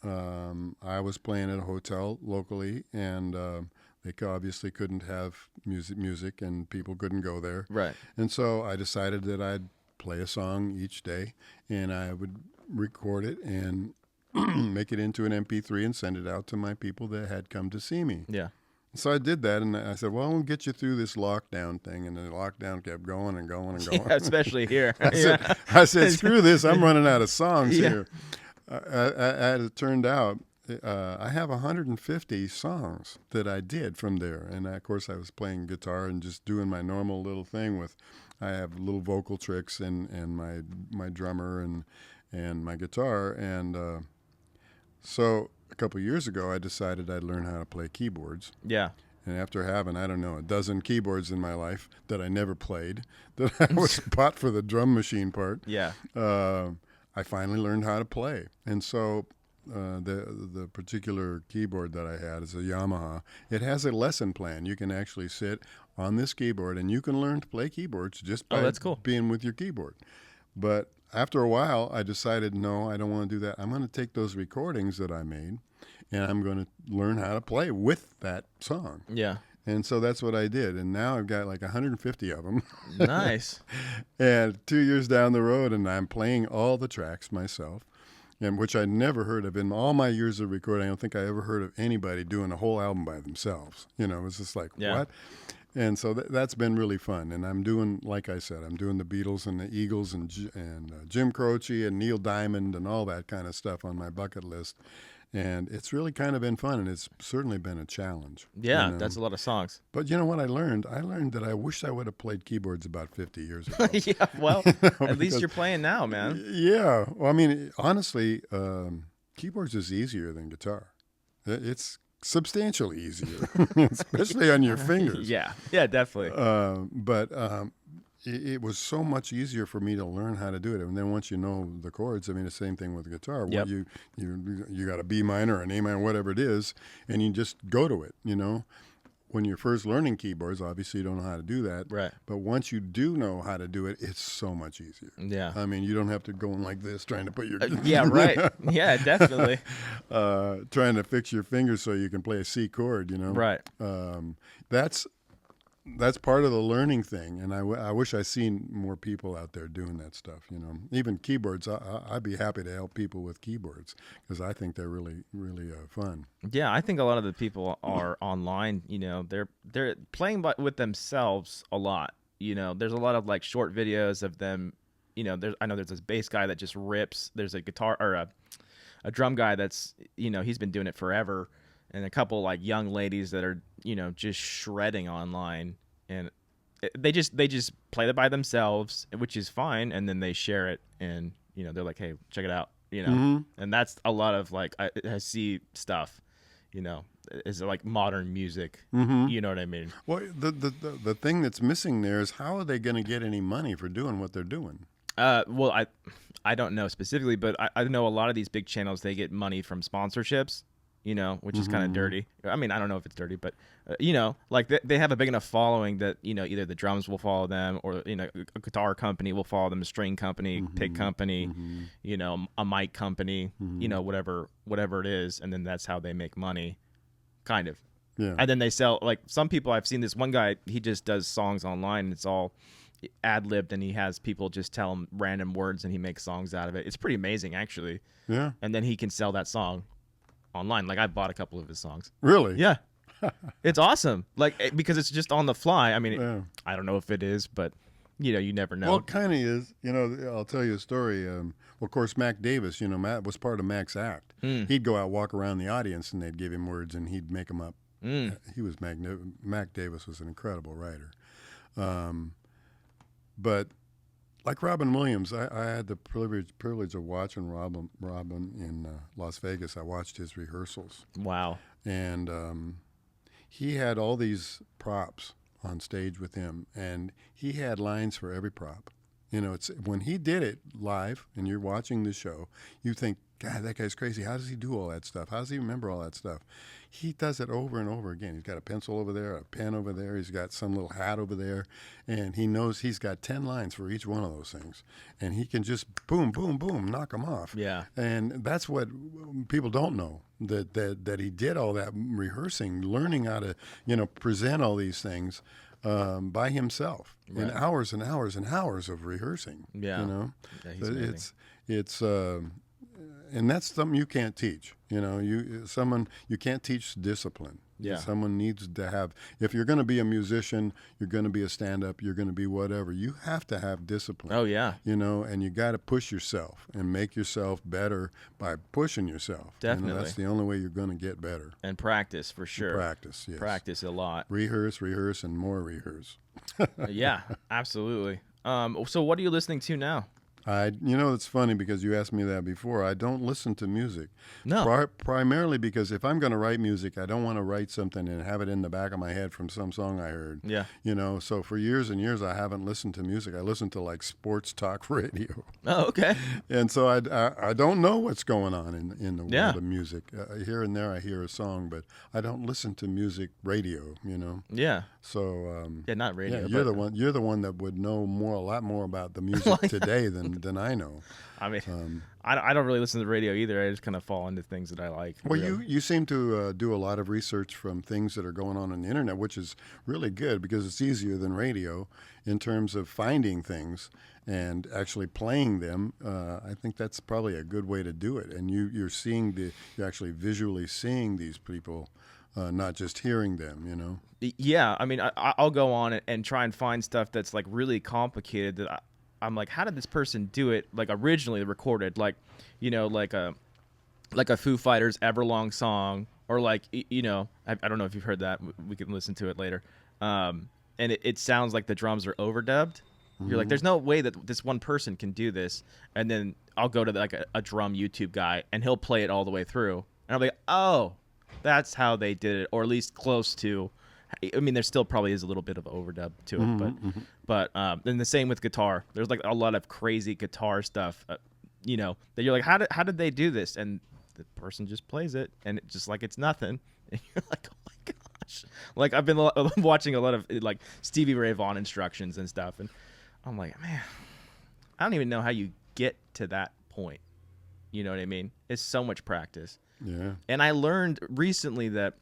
I was playing at a hotel locally, and they obviously couldn't have music, and people couldn't go there. Right. And so I decided that I'd play a song each day, and I would record it and make it into an MP3 and send it out to my people that had come to see me. Yeah. So I did that, and I said, well, I'll get you through this lockdown thing. And the lockdown kept going and going and going. Yeah, especially here. I said, screw this. I'm running out of songs here. As it turned out, I have 150 songs that I did from there. And, of course, I was playing guitar and just doing my normal little thing with, I have little vocal tricks and my drummer and my guitar. And so a couple of years ago, I decided I'd learn how to play keyboards. Yeah. And after having, I don't know, a dozen keyboards in my life that I never played, that I was bought for the drum machine part, Yeah. I finally learned how to play. And so the particular keyboard that I had is a Yamaha. It has a lesson plan. You can actually sit on this keyboard, and you can learn to play keyboards just by that's cool. being with your keyboard. But after a while, I decided, no, I don't want to do that. I'm going to take those recordings that I made, and I'm going to learn how to play with that song. Yeah. And so that's what I did. And now I've got like 150 of them. Nice. And 2 years down the road, and I'm playing all the tracks myself, and which I never heard of. In all my years of recording, I don't think I ever heard of anybody doing a whole album by themselves. You know, it was just like, what? And so that's been really fun. And I'm doing, like I said, I'm doing the Beatles and the Eagles and Jim Croce and Neil Diamond and all that kind of stuff on my bucket list. And it's really kind of been fun, and it's certainly been a challenge. Yeah, you know? that's a lot of songs. But you know what I learned? I learned that I wish I would have played keyboards about 50 years ago. Yeah, well, at least you're playing now, man. Yeah. Well, I mean, honestly, keyboards is easier than guitar. It's substantially easier, especially on your fingers. Yeah, definitely. But it was so much easier for me to learn how to do it. And then once you know the chords, I mean, the same thing with the guitar. Yep. You got a B minor, an A minor, whatever it is, and you just go to it, you know. When you're first learning keyboards, obviously you don't know how to do that. Right. But once you do know how to do it, it's so much easier. Yeah. I mean, you don't have to go in like this trying to put your... yeah, right. Yeah, definitely. Trying to fix your fingers so you can play a C chord, you know. Right. That's part of the learning thing, and I wish I seen more people out there doing that stuff. You know, even keyboards. I'd be happy to help people with keyboards because I think they're really, really fun. Yeah, I think a lot of the people are online. You know, they're playing with themselves a lot. You know, there's a lot of like short videos of them. You know, I know there's this bass guy that just rips. There's a guitar or a drum guy that's, you know, he's been doing it forever. And a couple like young ladies that are, you know, just shredding online, and they just play it by themselves, which is fine. And then they share it, and you know, they're like, "Hey, check it out," you know. Mm-hmm. And that's a lot of like I see stuff, you know, is like modern music. Mm-hmm. You know what I mean? Well, the thing that's missing there is how are they going to get any money for doing what they're doing? Well, I don't know specifically, but I know a lot of these big channels, they get money from sponsorships. You know, which is kind of dirty. I mean, I don't know if it's dirty, but, you know, like they have a big enough following that, you know, either the drums will follow them or, you know, a guitar company will follow them, a string company, pick company, you know, a mic company, you know, whatever it is. And then that's how they make money, kind of. Yeah. And then they sell, like some people, I've seen this one guy, he just does songs online and it's all ad-libbed and he has people just tell him random words and he makes songs out of it. It's pretty amazing, actually. Yeah. And then he can sell that song online. Like I bought a couple of his songs. Really? Yeah. It's awesome. Like because it's just on the fly. I mean, Yeah. I don't know if it is, but you know, you never know. Well, it kind of is. You know, I'll tell you a story. Well, of course, Mac Davis, you know, Matt was part of Mac's act. He'd go out, walk around the audience, and they'd give him words, and he'd make them up. He was Mac Davis was an incredible writer. But like Robin Williams, I had the privilege of watching Robin in Las Vegas. I watched his rehearsals. Wow. And he had all these props on stage with him, and he had lines for every prop. You know, it's when he did it live, and you're watching the show, you think, God, that guy's crazy. How does he do all that stuff? How does he remember all that stuff? He does it over and over again. He's got a pencil over there, a pen over there. He's got some little hat over there, and he knows he's got 10 lines for each one of those things, and he can just boom, boom, boom, knock them off. Yeah. And that's what people don't know, that he did all that rehearsing, learning how to, you know, present all these things by himself in hours and hours and hours of rehearsing. Yeah. You know, Yeah, he's amazing. it's and that's something you can't teach. You know, you can't teach discipline. Yeah. Someone needs to have. If you're going to be a musician, you're going to be a stand-up, you're going to be whatever. You have to have discipline. Oh yeah. You know, and you got to push yourself and make yourself better by pushing yourself. Definitely. You know, that's the only way you're going to get better. And practice for sure. Practice, yes. Practice a lot. Rehearse, and more rehearse. Yeah, absolutely. So what are you listening to now? It's funny because you asked me that before. I don't listen to music. No. Primarily because if I'm going to write music, I don't want to write something and have it in the back of my head from some song I heard. Yeah. So for years and years, I haven't listened to music. I listen to like sports talk radio. Oh, okay. And so I don't know what's going on in the world Yeah. of music. Here and there I hear a song, but I don't listen to music radio, Yeah. So Yeah, not radio. yeah, you're the one that would know a lot more about the music today than I know. I mean, I don't really listen to the radio either. I just kind of fall into things that I like. Well, you seem to do a lot of research from things that are going on the internet, which is really good because it's easier than radio in terms of finding things and actually playing them. I think that's probably a good way to do it. And you're actually visually seeing these people, not just hearing them. Yeah, I mean, I'll go on and try and find stuff that's like really complicated that I'm like, how did this person do it? Like originally recorded, like, like a Foo Fighters Everlong song, or like, I don't know if you've heard that. We can listen to it later. And it sounds like the drums are overdubbed. Mm-hmm. You're like, there's no way that this one person can do this. And then I'll go to like a drum YouTube guy, and he'll play it all the way through, and I'll be like, oh, that's how they did it, or at least close to. I mean, there still probably is a little bit of overdub to it, Mm-hmm. but then the same with guitar. There's like a lot of crazy guitar stuff, that you're like, how did they do this? And the person just plays it, and it just like it's nothing. And you're like, oh my gosh! Like I've been watching a lot of like Stevie Ray Vaughan instructions and stuff, and I'm like, man, I don't even know how you get to that point. You know what I mean? It's so much practice. Yeah. And I learned recently that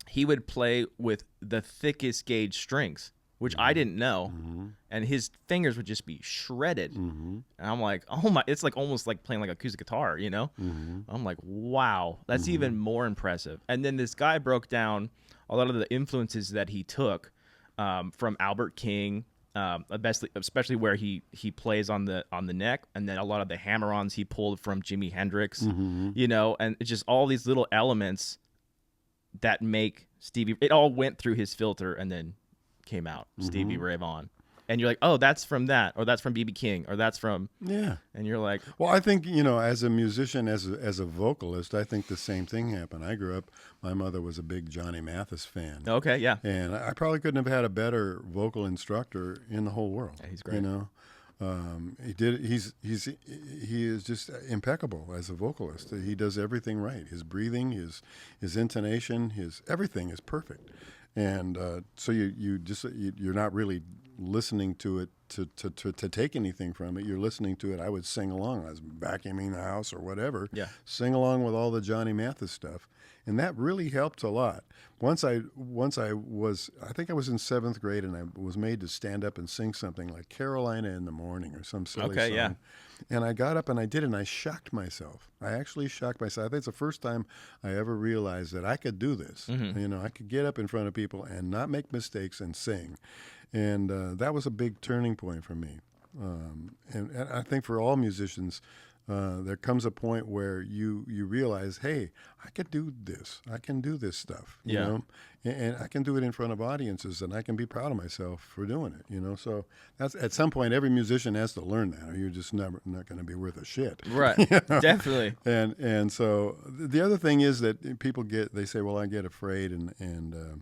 he would play with the thickest gauge strings, which I didn't know. Mm-hmm. And his fingers would just be shredded. Mm-hmm. And I'm like, oh my, it's like almost like playing like acoustic guitar, Mm-hmm. I'm like, wow, that's even more impressive. And then this guy broke down a lot of the influences that he took from Albert King, especially where he plays on the neck, and then a lot of the hammer-ons he pulled from Jimi Hendrix, and it's just all these little elements that make Stevie. It all went through his filter and then came out Stevie Ray Vaughan, and you're like, oh, that's from that, or that's from BB King, or that's from and you're like, well, I think as a musician, as a vocalist, I think the same thing happened. I grew up. My mother was a big Johnny Mathis fan. Okay, yeah, and I probably couldn't have had a better vocal instructor in the whole world. Yeah, he's great. He is just impeccable as a vocalist. He does everything right. His breathing, his intonation, his everything is perfect. And so you're not really listening to it to take anything from it. You're listening to it. I would sing along. I was vacuuming the house or whatever. Yeah. Sing along with all the Johnny Mathis stuff, and that really helped a lot. Once I think I was in 7th grade, and I was made to stand up and sing something like Carolina in the Morning or some silly song. Yeah. And I got up and I did it, and I shocked myself. I actually shocked myself. I think it's the first time I ever realized that I could do this. Mm-hmm. I could get up in front of people and not make mistakes and sing. And that was a big turning point for me. And I think for all musicians, there comes a point where you realize, hey, I could do this. I can do this stuff, you know, and I can do it in front of audiences, and I can be proud of myself for doing it, So that's at some point every musician has to learn that, or you're just not going to be worth a shit. Right. Definitely. And so the other thing is that people they say, well, I get afraid and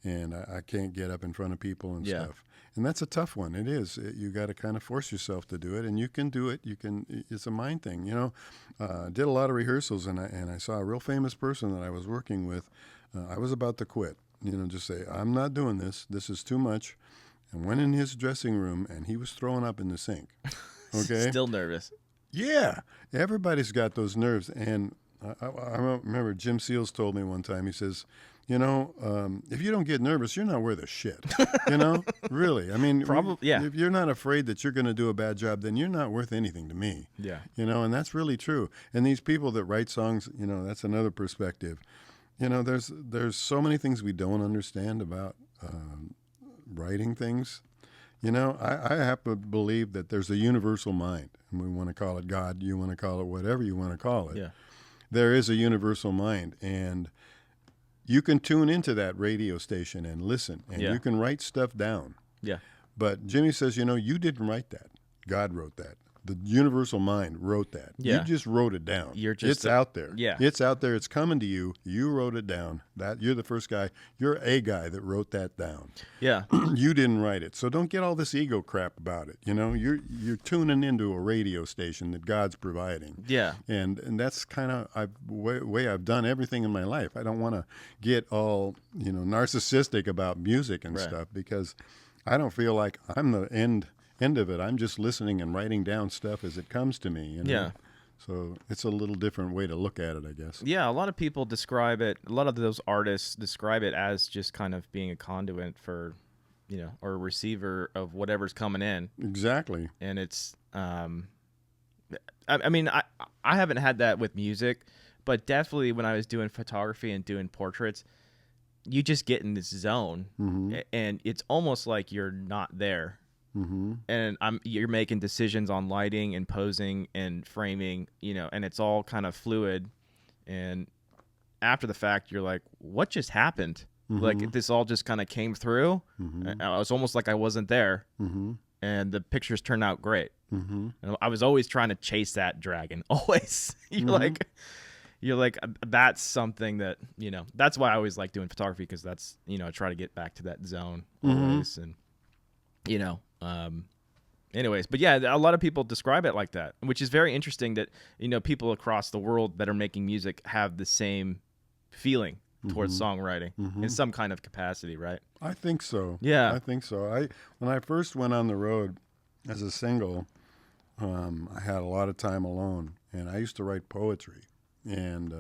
I can't get up in front of people and stuff. And that's a tough one. It is. You got to kind of force yourself to do it, and you can do it. It's a mind thing, did a lot of rehearsals, and I saw a real famous person that I was working with. I was about to quit, just say, I'm not doing this. This is too much. And went in his dressing room, and he was throwing up in the sink. Okay. Still nervous. Yeah. Everybody's got those nerves. And I remember Jim Seals told me one time, he says, if you don't get nervous, you're not worth a shit. Really. I mean, probably, yeah. If you're not afraid that you're going to do a bad job, then you're not worth anything to me. Yeah. And that's really true. And these people that write songs, that's another perspective. There's so many things we don't understand about writing things. I have to believe that there's a universal mind, and we want to call it God. You want to call it whatever you want to call it. Yeah. There is a universal mind, and you can tune into that radio station and listen, and you can write stuff down. Yeah. But Jimmy says, you didn't write that. God wrote that. The universal mind wrote that. Yeah. You just wrote it down. It's out there. Yeah. It's out there. It's coming to you. You wrote it down. You're the first guy. You're a guy that wrote that down. Yeah. You didn't write it. So don't get all this ego crap about it. You're tuning into a radio station that God's providing. Yeah. And that's kind of way I've done everything in my life. I don't want to get all, narcissistic about music and stuff, because I don't feel like I'm the end of it. I'm just listening and writing down stuff as it comes to me. Yeah. So it's a little different way to look at it, I guess. Yeah, a lot of people describe it, a lot of those artists describe it as just kind of being a conduit for, or a receiver of whatever's coming in. Exactly. And it's, I mean, I haven't had that with music, but definitely when I was doing photography and doing portraits, you just get in this zone, and it's almost like you're not there. Mm-hmm. And you're making decisions on lighting and posing and framing, and it's all kind of fluid. And after the fact, you're like, what just happened? Mm-hmm. Like this all just kind of came through. Mm-hmm. I was almost like I wasn't there. Mm-hmm. And the pictures turned out great. Mm-hmm. And I was always trying to chase that dragon. Always. You're like, that's something that, that's why I always like doing photography, because that's, I try to get back to that zone always. And, anyways, but yeah, a lot of people describe it like that, which is very interesting that, people across the world that are making music have the same feeling towards songwriting in some kind of capacity, right? I think so. Yeah. I think so. When I first went on the road as a single, I had a lot of time alone, and I used to write poetry and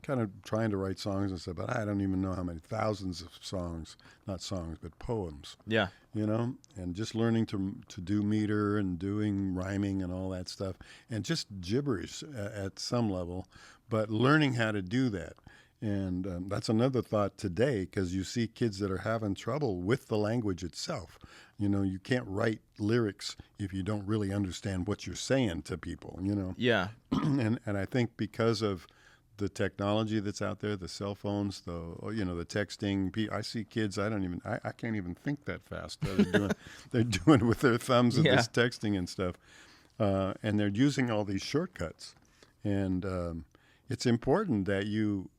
kind of trying to write songs and stuff, but I don't even know how many thousands of songs, not songs, but poems. Yeah. And just learning to do meter and doing rhyming and all that stuff, and just gibberish at some level, but learning how to do that. And that's another thought today, because you see kids that are having trouble with the language itself. You can't write lyrics if you don't really understand what you're saying to people, Yeah. And I think because of the technology that's out there, the cell phones, the texting. I see kids. I can't even think that fast. They're doing with their thumbs and this texting and stuff, and they're using all these shortcuts. And it's important that you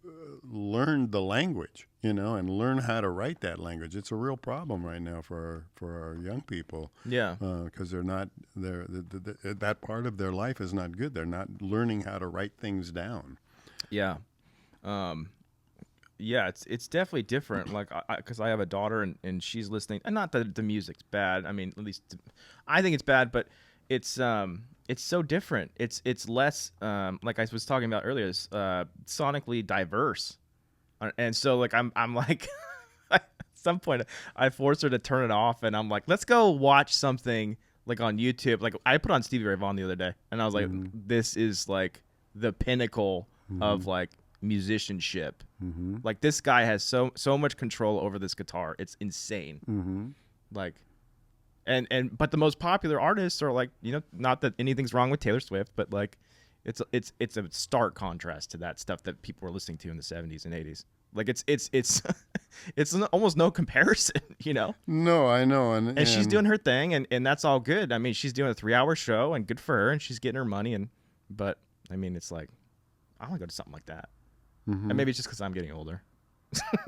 learn the language, and learn how to write that language. It's a real problem right now for our young people. Yeah, because that part of their life is not good. They're not learning how to write things down. Yeah. Yeah, it's definitely different. Like, because I have a daughter and she's listening, and not that the music's bad. I mean, at least I think it's bad, but it's so different. It's less, like I was talking about earlier, it's sonically diverse. And so like, I'm like, at some point I forced her to turn it off, and I'm like, let's go watch something like on YouTube. Like I put on Stevie Ray Vaughan the other day, and I was like, this is like the pinnacle of like musicianship. Like this guy has so much control over this guitar. It's insane. Like, but the most popular artists are like, not that anything's wrong with Taylor Swift, but like it's a stark contrast to that stuff that people were listening to in the 70s and 80s. Like it's almost no comparison, No, I know. And she's doing her thing, and that's all good. I mean, she's doing a 3-hour show, and good for her, and she's getting her money, but I mean, it's like, I want to go to something like that. And maybe it's just because I'm getting older.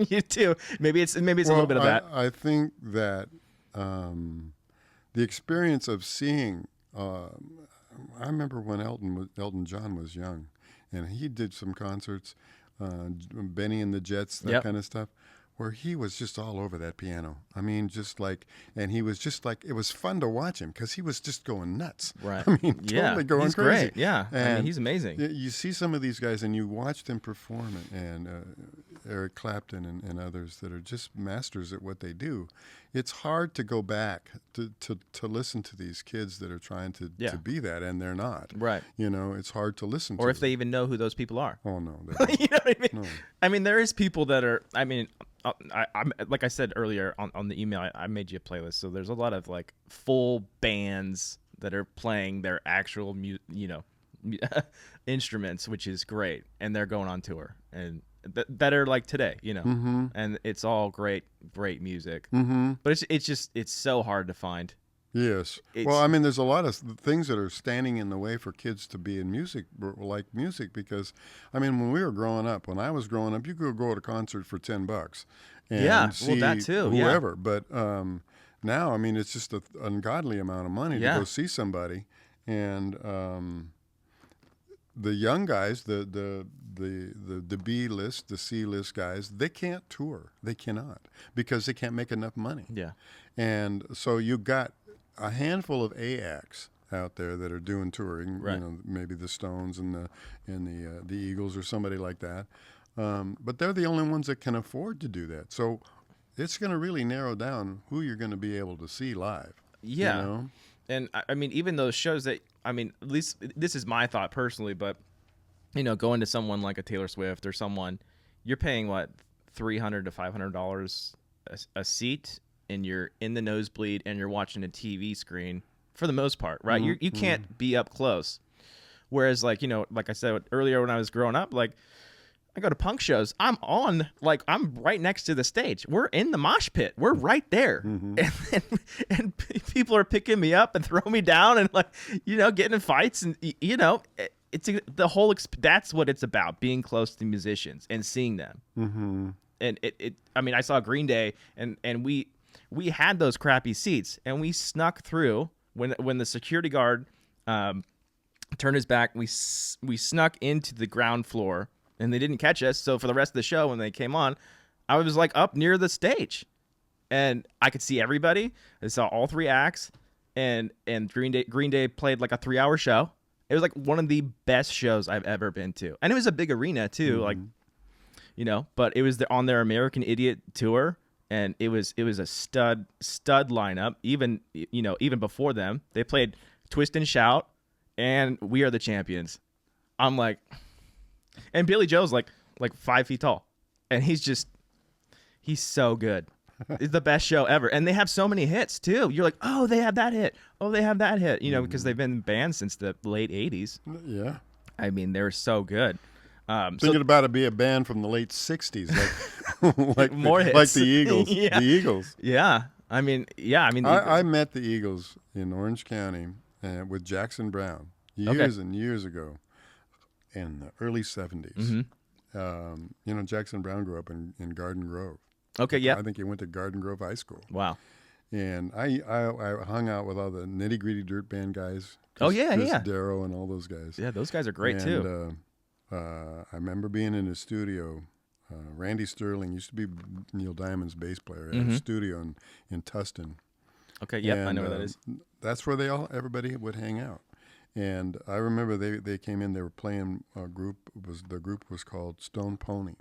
You too. Maybe it's a little bit of that. I think that the experience of seeing. I remember when Elton John was young, and he did some concerts, Benny and the Jets, that kind of stuff, where he was just all over that piano. I mean, just like, and he was just like, it was fun to watch him because he was just going nuts. Right. I mean, totally going he's crazy. Great. Yeah. And I mean, he's amazing. You see some of these guys and you watch them perform, and Eric Clapton and others that are just masters at what they do. It's hard to go back to listen to these kids that are trying to be that, and they're not. Right. It's hard to listen to. Or if they even know who those people are. Oh, no. You know what I mean? No. I mean, there is people that are, I mean, I'm like I said earlier on the email, I made you a playlist. So there's a lot of like full bands that are playing their actual, instruments, which is great. And they're going on tour, and that are like today, and it's all great music. But it's so hard to find. Yes. Well, It's I mean, there's a lot of things that are standing in the way for kids to be in music, like music, because, I mean, when we were growing up, when I was growing up, you could go to a concert for $10 yeah, and well that see too. Yeah. whoever. But now, I mean, it's just an ungodly amount of money to Yeah. go see somebody, and the young guys, the B list, the C list guys, they can't tour. They cannot because they can't make enough money. Yeah. And so you got a handful of A acts out there that are doing touring. Right. You know, maybe the Stones and the Eagles or somebody like that. But they're the only ones that can afford to do that. So it's going to really narrow down who you're going to be able to see live. Yeah. You know? And I mean, even those shows that, I mean, at least this is my thought personally, but, you know, going to someone like a Taylor Swift or someone, you're paying what, $300 to $500 a seat, and you're in the nosebleed and you're watching a TV screen for the most part, right? Mm-hmm. You can't be up close. Whereas, like, you know, like I said earlier when I was growing up, like, I go to punk shows. I'm right next to the stage. We're in the mosh pit. We're right there. Mm-hmm. And people are picking me up and throwing me down and, like, you know, getting in fights. And, you know, it's the whole, that's what it's about, being close to musicians and seeing them. Mm-hmm. And I mean, I saw Green Day and we had those crappy seats and we snuck through when the security guard turned his back. We snuck into the ground floor. And they didn't catch us. So for the rest of the show, when they came on, I was like up near the stage, and I could see everybody. I saw all three acts, and Green Day played like a 3-hour show. It was like one of the best shows I've ever been to, and it was a big arena too, like, you know. But it was on their American Idiot tour, and it was a stud lineup. Even before them, they played Twist and Shout and We Are the Champions. I'm like. And Billy Joe's like 5 feet tall, and he's so good. It's the best show ever, and they have so many hits too. You're like, oh, they have that hit. Oh, they have that hit. You know, because they've been bands since the late '80s. Yeah. I mean, they're so good. Thinking about it, be a band from the late '60s, like more hits, like the Eagles. Yeah. The Eagles. Yeah, I mean, I met the Eagles in Orange County with Jackson Brown years and years ago. In the early 70s. Mm-hmm. You know, Jackson Brown grew up in Garden Grove. Okay, yeah. I think he went to Garden Grove High School. Wow. And I hung out with all the Nitty Gritty Dirt Band guys. Chris Chris Darrow and all those guys. Yeah, those guys are great too. I remember being in his studio. Randy Sterling used to be Neil Diamond's bass player at a studio in Tustin. Okay, yeah, I know where that is. That's where everybody would hang out. And I remember they came in. They were playing a group. The group was called Stone Pony,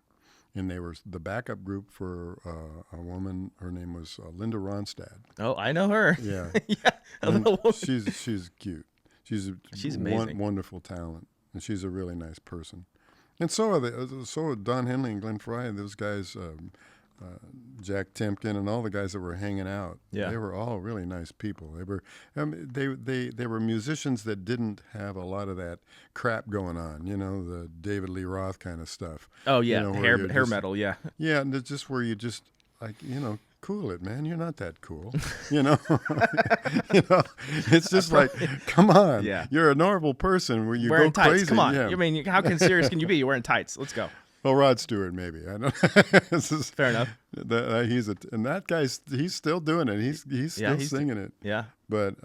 and they were the backup group for a woman. Her name was Linda Ronstadt. Oh, I know her. Yeah, yeah. She's cute. She's amazing. Wonderful talent, and she's a really nice person. And so are they. So are Don Henley and Glenn Frey. Those guys. Jack Timken and all the guys that were hanging out. Yeah. They were all really nice people. They were, they were musicians that didn't have a lot of that crap going on. You know, the David Lee Roth kind of stuff. Oh yeah, you know, hair metal. Yeah. Yeah, and it's just where you just like, you know, cool it, man. You're not that cool. You know, it's just like, come on. Yeah. You're a normal person where you wearing go tights. crazy. Come on. Yeah. I mean, how serious can you be? You're wearing tights. Let's go. Well, Rod Stewart, maybe. I don't. Fair enough. And that guy's he's still doing it. He's still singing it. Yeah. But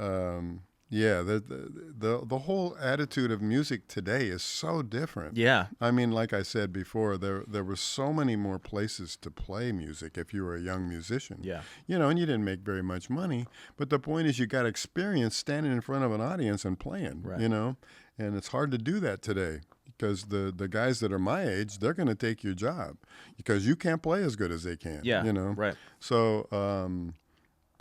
yeah, the whole attitude of music today is so different. Yeah. I mean, like I said before, there were so many more places to play music if you were a young musician. Yeah. You know, and you didn't make very much money, but the point is you got experience standing in front of an audience and playing. Right. You know, and it's hard to do that today. Because the guys that are my age, they're going to take your job because you can't play as good as they can. Yeah, you know. Right. So I'm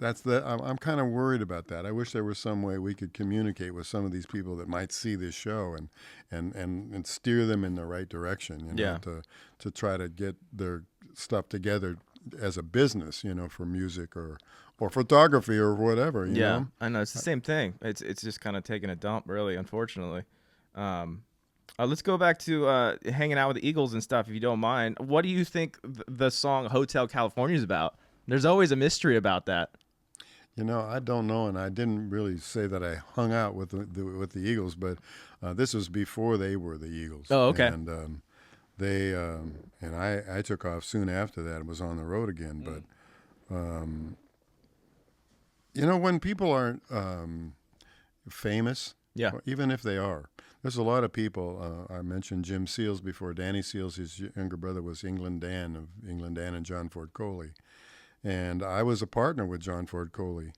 kind of worried about that. I wish there was some way we could communicate with some of these people that might see this show and steer them in the right direction. You know, to try to get their stuff together as a business. You know, for music or photography or whatever. You know? I know it's the same thing. It's just kind of taking a dump, really, unfortunately. Let's go back to hanging out with the Eagles and stuff, if you don't mind. What do you think the song Hotel California is about? There's always a mystery about that. I don't know, and I didn't really say that I hung out with the Eagles, but this was before they were the Eagles. Oh, okay. And I took off soon after that and was on the road again. But when people aren't famous, Yeah. even if they are, there's a lot of people. I mentioned Jim Seals before. Danny Seals, his younger brother, was England Dan of England Dan and John Ford Coley. And I was a partner with John Ford Coley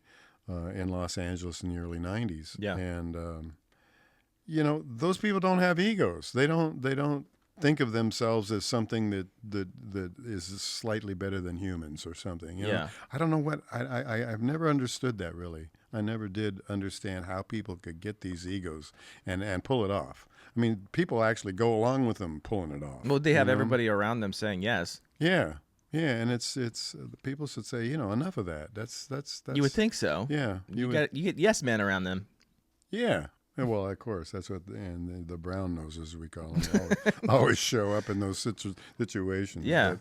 in Los Angeles in the early 90s. Yeah. And, those people don't have egos. They don't think of themselves as something that is slightly better than humans or something. Yeah. I don't know what, I've never understood that really. I never did understand how people could get these egos and pull it off. I mean, people actually go along with them pulling it off. Well, they have everybody around them saying yes. Yeah. Yeah, and it's people should say, enough of that. That's You would think so. Yeah, You get yes men around them. Yeah. Well, of course, that's what and the brown noses we call them always show up in those situations. Yeah.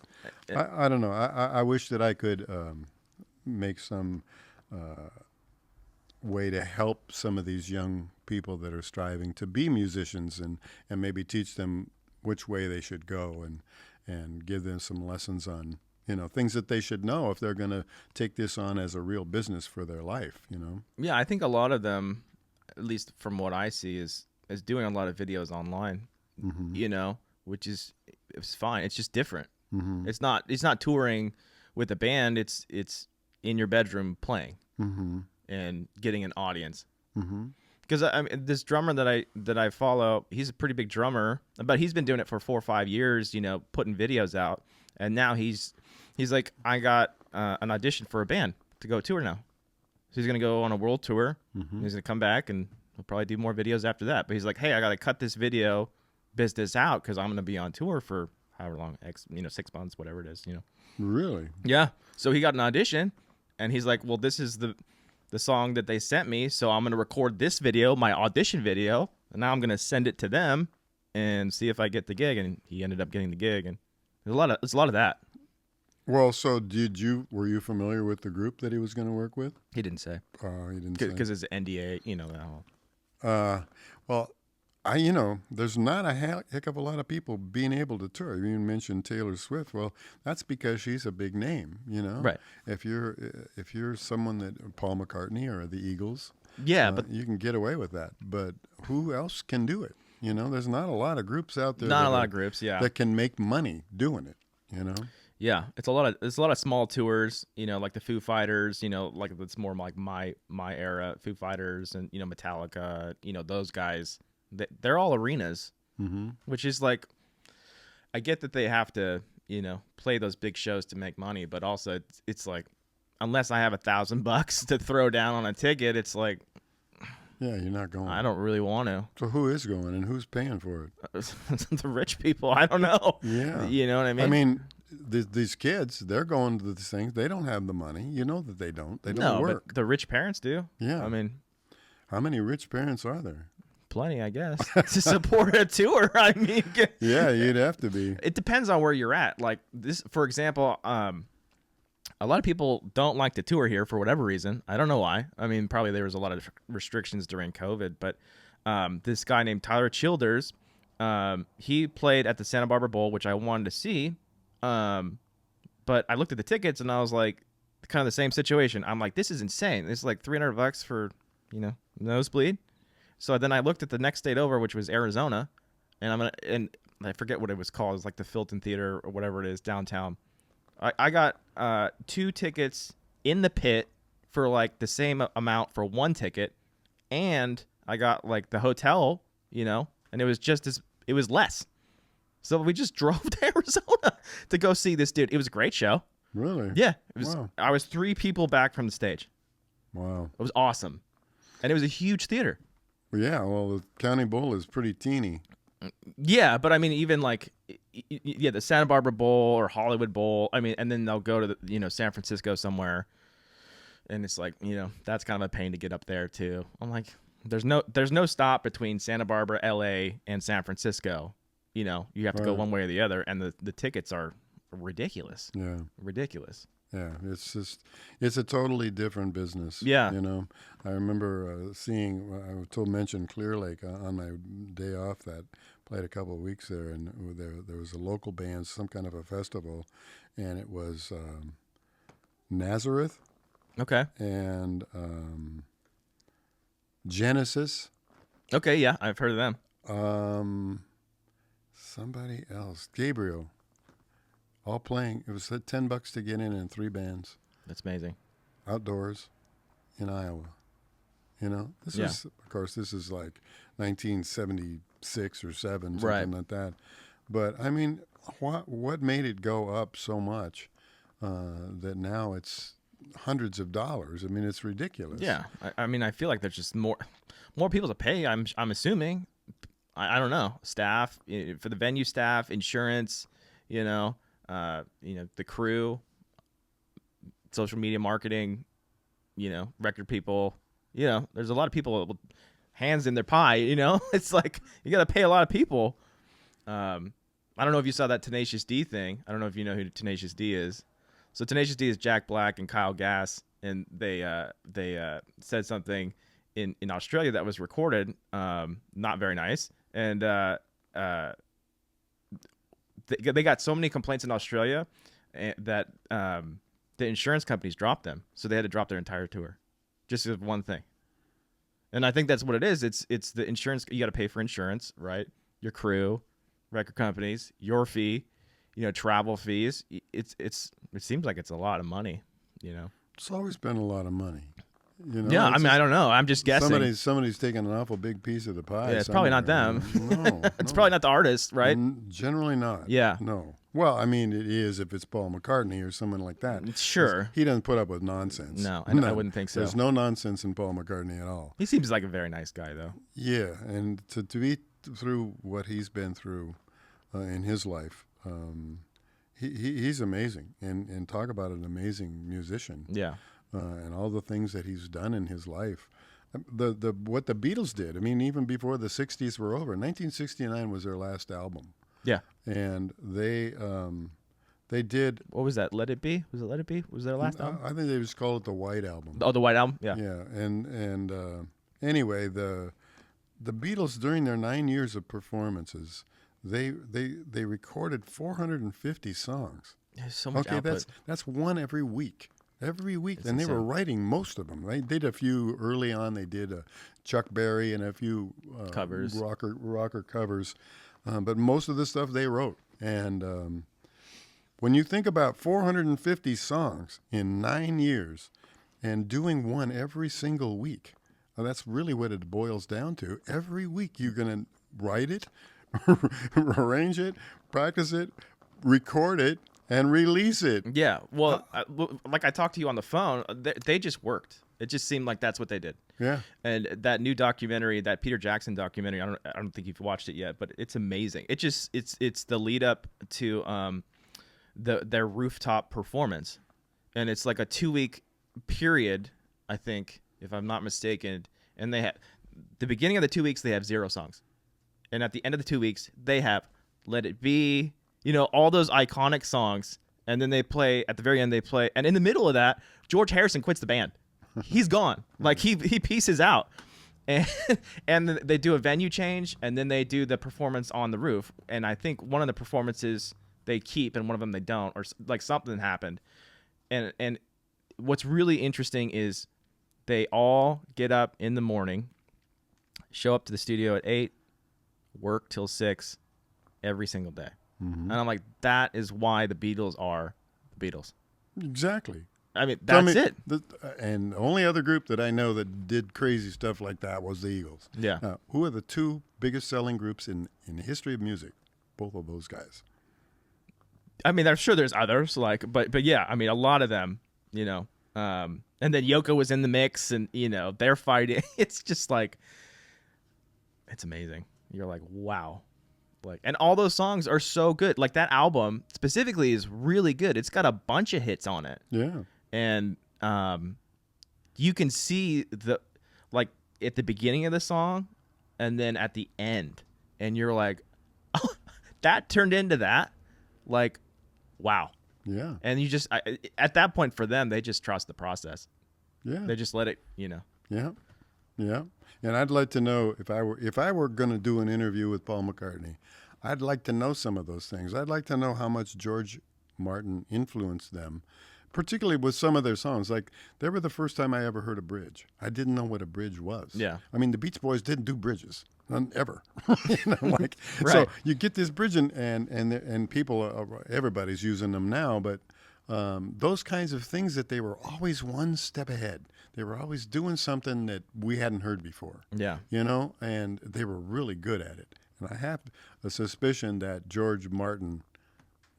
But I don't know. I wish that I could make some way to help some of these young people that are striving to be musicians and maybe teach them which way they should go and give them some lessons on, things that they should know if they're going to take this on as a real business for their life, Yeah, I think a lot of them, at least from what I see, is doing a lot of videos online, which is it's fine. It's just different. Mm-hmm. It's not touring with a band. It's in your bedroom playing and getting an audience. Because I mean, this drummer that I follow, he's a pretty big drummer, but he's been doing it for 4 or 5 years, putting videos out, and now he's like, I got an audition for a band to go tour now. So he's gonna go on a world tour. And he's gonna come back and he'll probably do more videos after that. But he's like, hey, I gotta cut this video business out because I'm gonna be on tour for however long, 6 months, whatever it is, Really? Yeah. So he got an audition, and he's like, well, this is the song that they sent me, so I'm going to record this video, my audition video, and now I'm going to send it to them and see if I get the gig. And he ended up getting the gig, and there's a lot of that. Well, so were you familiar with the group that he was going to work with? He didn't say. He didn't say. Because it's NDA, that whole. Well, there's not a heck of a lot of people being able to tour. You mentioned Taylor Swift. Well, that's because she's a big name, Right. If you're someone that Paul McCartney or the Eagles, Yeah, but you can get away with that. But who else can do it? There's not a lot of groups out there. Not a lot of groups, yeah. That can make money doing it. Yeah, it's a lot of small tours, like the Foo Fighters, like it's more like my era, Foo Fighters and Metallica, those guys. They're all arenas, which is like, I get that they have to, play those big shows to make money, but also it's like, unless I have $1,000 to throw down on a ticket, it's like, yeah, you're not going. I don't really want to. So who is going and who's paying for it? The rich people. I don't know. Yeah, you know what I mean. I mean, these kids, they're going to these things. They don't have the money. You know that they don't. They don't work. But the rich parents do. Yeah. I mean, how many rich parents are there? Plenty, I guess, to support a tour. I mean, yeah, you'd have to be. It depends on where you're at. Like this, for example, a lot of people don't like to tour here for whatever reason. I don't know why. I mean, probably there was a lot of restrictions during COVID, but this guy named Tyler Childers, he played at the Santa Barbara Bowl, which I wanted to see. But I looked at the tickets and I was like, kind of the same situation. I'm like, this is insane. This is like $300 for, nosebleed. So then I looked at the next state over, which was Arizona, and I forget what it was called. It was like the Filton Theater or whatever it is downtown. I got 2 tickets in the pit for like the same amount for 1 ticket, and I got like the hotel, and it was less. So we just drove to Arizona to go see this dude. It was a great show. Really? Yeah. It was. Wow. I was 3 people back from the stage. Wow. It was awesome, and it was a huge theater. Yeah, well, the County Bowl is pretty teeny. Yeah, but I mean, even like, the Santa Barbara Bowl or Hollywood Bowl. I mean, and then they'll go to the, San Francisco somewhere, and it's like, that's kind of a pain to get up there too. I'm like, there's no stop between Santa Barbara, L.A., and San Francisco. You have to go one way or the other, and the tickets are ridiculous. Yeah, ridiculous. Yeah, it's a totally different business. Yeah. You know, I remember mentioned Clear Lake on my day off that played a couple of weeks there, and there was a local band, some kind of a festival, and it was Nazareth Okay. and Genesis. Okay. Yeah, I've heard of them. Somebody else, Gabriel, all playing. It was $10 to get in 3 bands. That's amazing. Outdoors in Iowa. You know, this is like 1976 or 7, something like that. But I mean, what made it go up so much that now it's hundreds of dollars? I mean, it's ridiculous. Yeah, I mean, I feel like there's just more people to pay. I'm assuming. I don't know. Staff for the venue staff, insurance. The crew, social media marketing. Record people. There's a lot of people with hands in their pie. It's like you got to pay a lot of people. I don't know if you saw that Tenacious D thing. I don't know if you know who Tenacious D is. So Tenacious D is Jack Black and Kyle Gass, and they said something in Australia that was recorded, not very nice, and they got so many complaints in Australia that the insurance companies dropped them, so they had to drop their entire tour, just as one thing. And I think that's what it is. It's the insurance. You got to pay for insurance, right? Your crew, record companies, your fee, travel fees. It seems like it's a lot of money, It's always been a lot of money. Yeah, I mean, I don't know. I'm just guessing. Somebody's taking an awful big piece of the pie. Yeah, it's probably not them. No, it's probably not the artist, right? Generally not. Yeah. No. Well, I mean, it is if it's Paul McCartney or someone like that. Sure. He doesn't put up with nonsense. No, I wouldn't think so. There's no nonsense in Paul McCartney at all. He seems like a very nice guy, though. Yeah, and to be through what he's been through in his life, he's amazing. And talk about an amazing musician. Yeah. And all the things that he's done in his life. What the Beatles did, I mean, even before the 60s were over, 1969 was their last album. Yeah. And they did. What was that? Let It Be? Was it Let It Be? Was their last album? I think they just called it the White Album. Oh, the White Album? Yeah. Yeah. And anyway, the Beatles, during their 9 years of performances, they recorded 450 songs. There's so much output. That's one every week. Every week, That's and they insane. were writing most of them. They did a few early on. They did Chuck Berry and a few covers, rocker covers, but most of the stuff they wrote. And when you think about 450 songs in 9 years, and doing one every single week, that's really what it boils down to. Every week, you're going to write it, arrange it, practice it, record it, and release it. Yeah. Well, like I talked to you on the phone, they just worked. It just seemed like that's what they did. Yeah. And that new documentary, that Peter Jackson documentary, I don't think you've watched it yet, but it's amazing. It's the lead up to their rooftop performance, and it's like a 2-week period, I think, if I'm not mistaken. And they have the beginning of the 2 weeks they have 0 songs, and at the end of the 2 weeks they have Let It Be. All those iconic songs, and then they play at the very end. And in the middle of that, George Harrison quits the band. He's gone. Like he pieces out, and they do a venue change, and then they do the performance on the roof. And I think one of the performances they keep, and one of them they don't, or like something happened. And what's really interesting is they all get up in the morning, show up to the studio at 8, work till 6, every single day. Mm-hmm. And I'm like, that is why the Beatles are the Beatles. Exactly. I mean, that's it. And the only other group that I know that did crazy stuff like that was the Eagles. Yeah. Now, who are the 2 biggest selling groups in the history of music? Both of those guys. I mean, I'm sure there's others, but yeah, I mean, a lot of them, and then Yoko was in the mix, and they're fighting. It's just like, it's amazing. You're like, wow. And all those songs are so good. Like that album specifically is really good. It's got a bunch of hits on it. Yeah. And you can see at the beginning of the song and then at the end, and you're like, oh, that turned into that. Like, wow. Yeah. And you just at that point for them, they just trust the process. Yeah. They just let it, Yeah. Yeah. And I'd like to know if I were going to do an interview with Paul McCartney, I'd like to know some of those things. I'd like to know how much George Martin influenced them, particularly with some of their songs. Like, they were the first time I ever heard a bridge. I didn't know what a bridge was. Yeah. I mean, the Beach Boys didn't do bridges. None ever. Like, Right. So you get this bridge, and people, everybody's using them now, but those kinds of things that they were always one step ahead. They were always doing something that we hadn't heard before. Yeah. And they were really good at it. And I have a suspicion that George Martin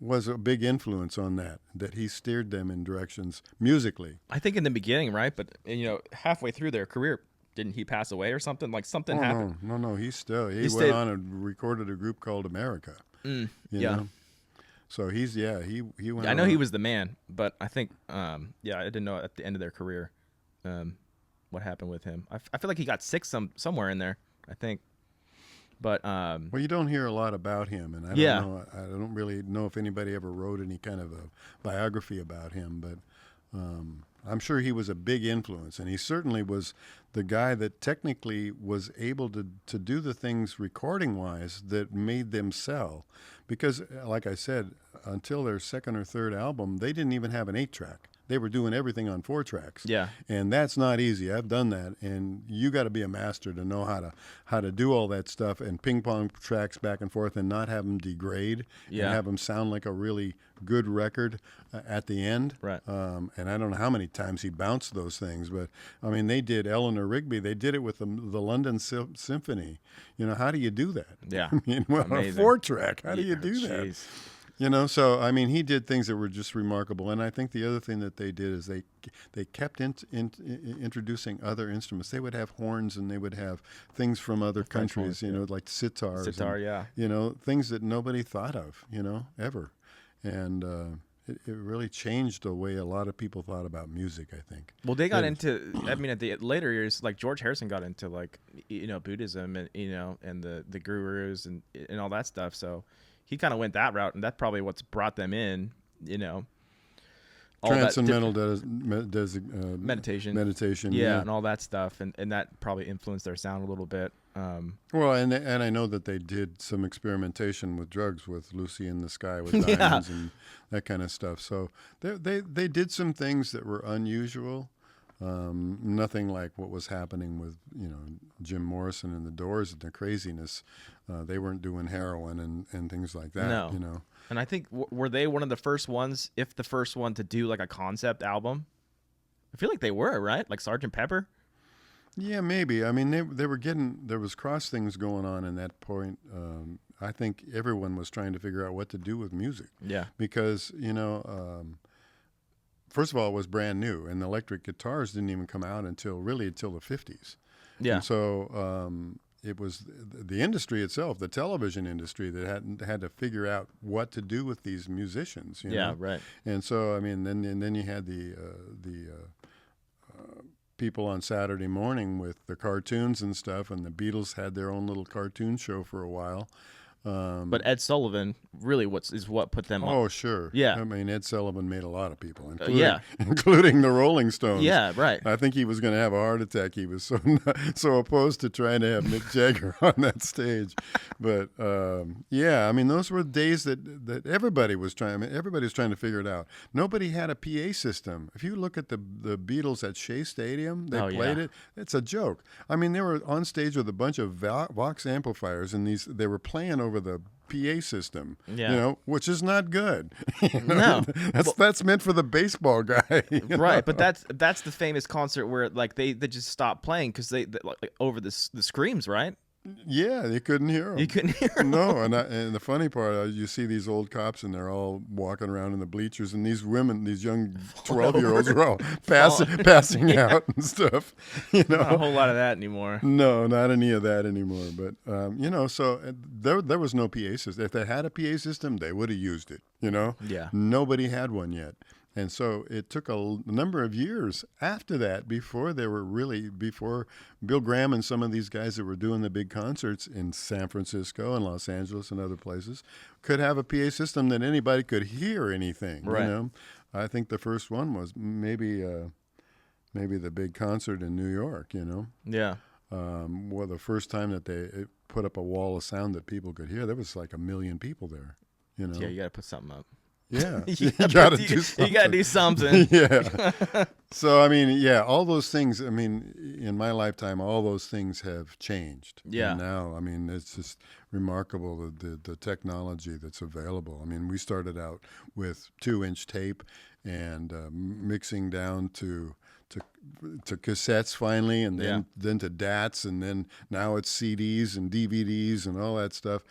was a big influence on that he steered them in directions musically. I think in the beginning, right? But, halfway through their career, didn't he pass away or something? Like something happened. No. He went stayed on and recorded a group called America. You know? So he went. I know he was the man, but I think, I didn't know at the end of their career, what happened with him. I feel like he got sick somewhere in there, I think. But well, you don't hear a lot about him, and I don't really know if anybody ever wrote any kind of a biography about him, but I'm sure he was a big influence, and he certainly was the guy that technically was able to do the things recording-wise that made them sell. Because, like I said, until their second or third album, they didn't even have an 8-track. They were doing everything on 4 tracks. Yeah. And that's not easy. I've done that, and you got to be a master to know how to do all that stuff and ping pong tracks back and forth and not have them degrade and have them sound like a really good record at the end. Right. And I don't know how many times he bounced those things, but I mean, they did Eleanor Rigby. They did it with the London Symphony. How do you do that? Yeah. I mean, a 4-track. How do you do that? So I mean, he did things that were just remarkable, and I think the other thing that they did is they kept introducing other instruments. They would have horns, and they would have things from other countries, like sitars. Sitar, and, things that nobody thought of, ever, and it really changed the way a lot of people thought about music, I think. Well, they got into, at the later years, like George Harrison got into Buddhism and and the gurus and all that stuff. So he kind of went that route, and that's probably what's brought them in, all transcendental meditation, yeah, and all that stuff, and that probably influenced their sound a little bit. Well, and I know that they did some experimentation with drugs with Lucy in the Sky with Diamonds and that kind of stuff. So they did some things that were unusual. Nothing like what was happening with Jim Morrison and the Doors and their craziness. They weren't doing heroin and things like that. No. And I think were they one of the first ones, if the first one, to do like a concept album? I feel like they were, right? Like Sgt. Pepper. Yeah, maybe. I mean, they were there was cross things going on in that point. I think everyone was trying to figure out what to do with music. Yeah. Because, first of all, it was brand new, and the electric guitars didn't even come out until the 50s. Yeah. And so it was the industry itself, the television industry, that had to figure out what to do with these musicians. Yeah, right. And so, I mean, then you had the people on Saturday morning with the cartoons and stuff, and the Beatles had their own little cartoon show for a while. But Ed Sullivan really is what put them on. Oh, sure. Yeah. I mean, Ed Sullivan made a lot of people, including the Rolling Stones. Yeah, right. I think he was going to have a heart attack. He was so opposed to trying to have Mick Jagger on that stage. But, I mean, those were days that everybody was trying. I mean, everybody was trying to figure it out. Nobody had a PA system. If you look at the Beatles at Shea Stadium, they played it. It's a joke. I mean, they were on stage with a bunch of Vox amplifiers, and they were playing over the PA system, which is not good. No, that's meant for the baseball guy, right? But that's the famous concert where they just stopped playing because they like over the screams, right? Yeah, you couldn't hear them. You couldn't hear them. No, and the funny part, you see these old cops, and they're all walking around in the bleachers, and these women, these young 12-year-olds, are all passing out and stuff. Not a whole lot of that anymore. No, not any of that anymore. But so there was no PA system. If they had a PA system, they would have used it. Yeah. Nobody had one yet. And so it took a number of years after that before Bill Graham and some of these guys that were doing the big concerts in San Francisco and Los Angeles and other places could have a PA system that anybody could hear anything. Right. You know, I think the first one was maybe the big concert in New York. You know. Yeah. Well, the first time that they put up a wall of sound that people could hear, there was like 1 million people there. You know. Yeah, you got to put something up. Yeah, you got to do something. You got to do something. Yeah. So, I mean, yeah, all those things, I mean, in my lifetime, all those things have changed. Yeah. And now, I mean, it's just remarkable the technology that's available. I mean, we started out with 2-inch tape and mixing down to cassettes finally, and then to DATs, and then now it's CDs and DVDs and all that stuff,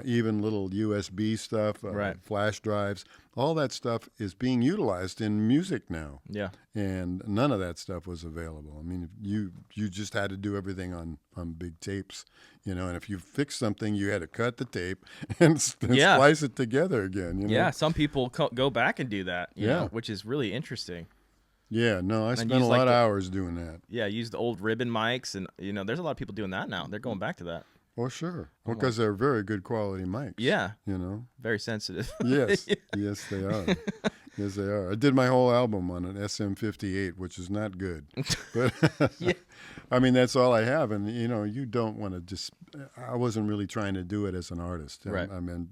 even little USB stuff, flash drives. All that stuff is being utilized in music now. Yeah. And none of that stuff was available. I mean, you just had to do everything on big tapes, you know, and if you fixed something, you had to cut the tape and splice it together again. You know? Yeah, some people go back and do that, you know, which is really interesting. Yeah, no, I spent a lot of hours doing that. Yeah, use the old ribbon mics, and you know, there's a lot of people doing that now. They're going back to that. Oh, sure. Well, because they're very good quality mics. Yeah. You know. Very sensitive. Yes. Yes, they are. Yes, they are. I did my whole album on an SM58, which is not good. But I mean, that's all I have. And, you know, you don't want to just, I wasn't really trying to do it as an artist. Right. I mean,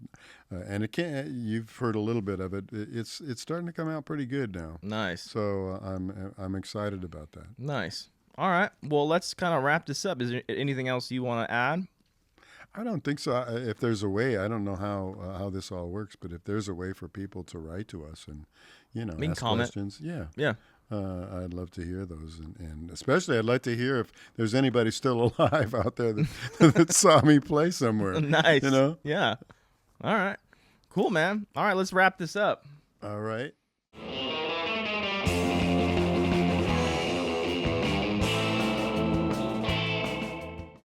and it can't, you've heard a little bit of it. It's starting to come out pretty good now. Nice. So I'm excited about that. Nice. All right. Well, let's kind of wrap this up. Is there anything else you want to add? I don't think so. If there's a way, I don't know how this all works, but if there's a way for people to write to us and, you know, ask questions, yeah, I'd love to hear those, and especially I'd like to hear if there's anybody still alive out there that saw me play somewhere. Nice, you know. Yeah. All right. Cool, man. All right, let's wrap this up. All right.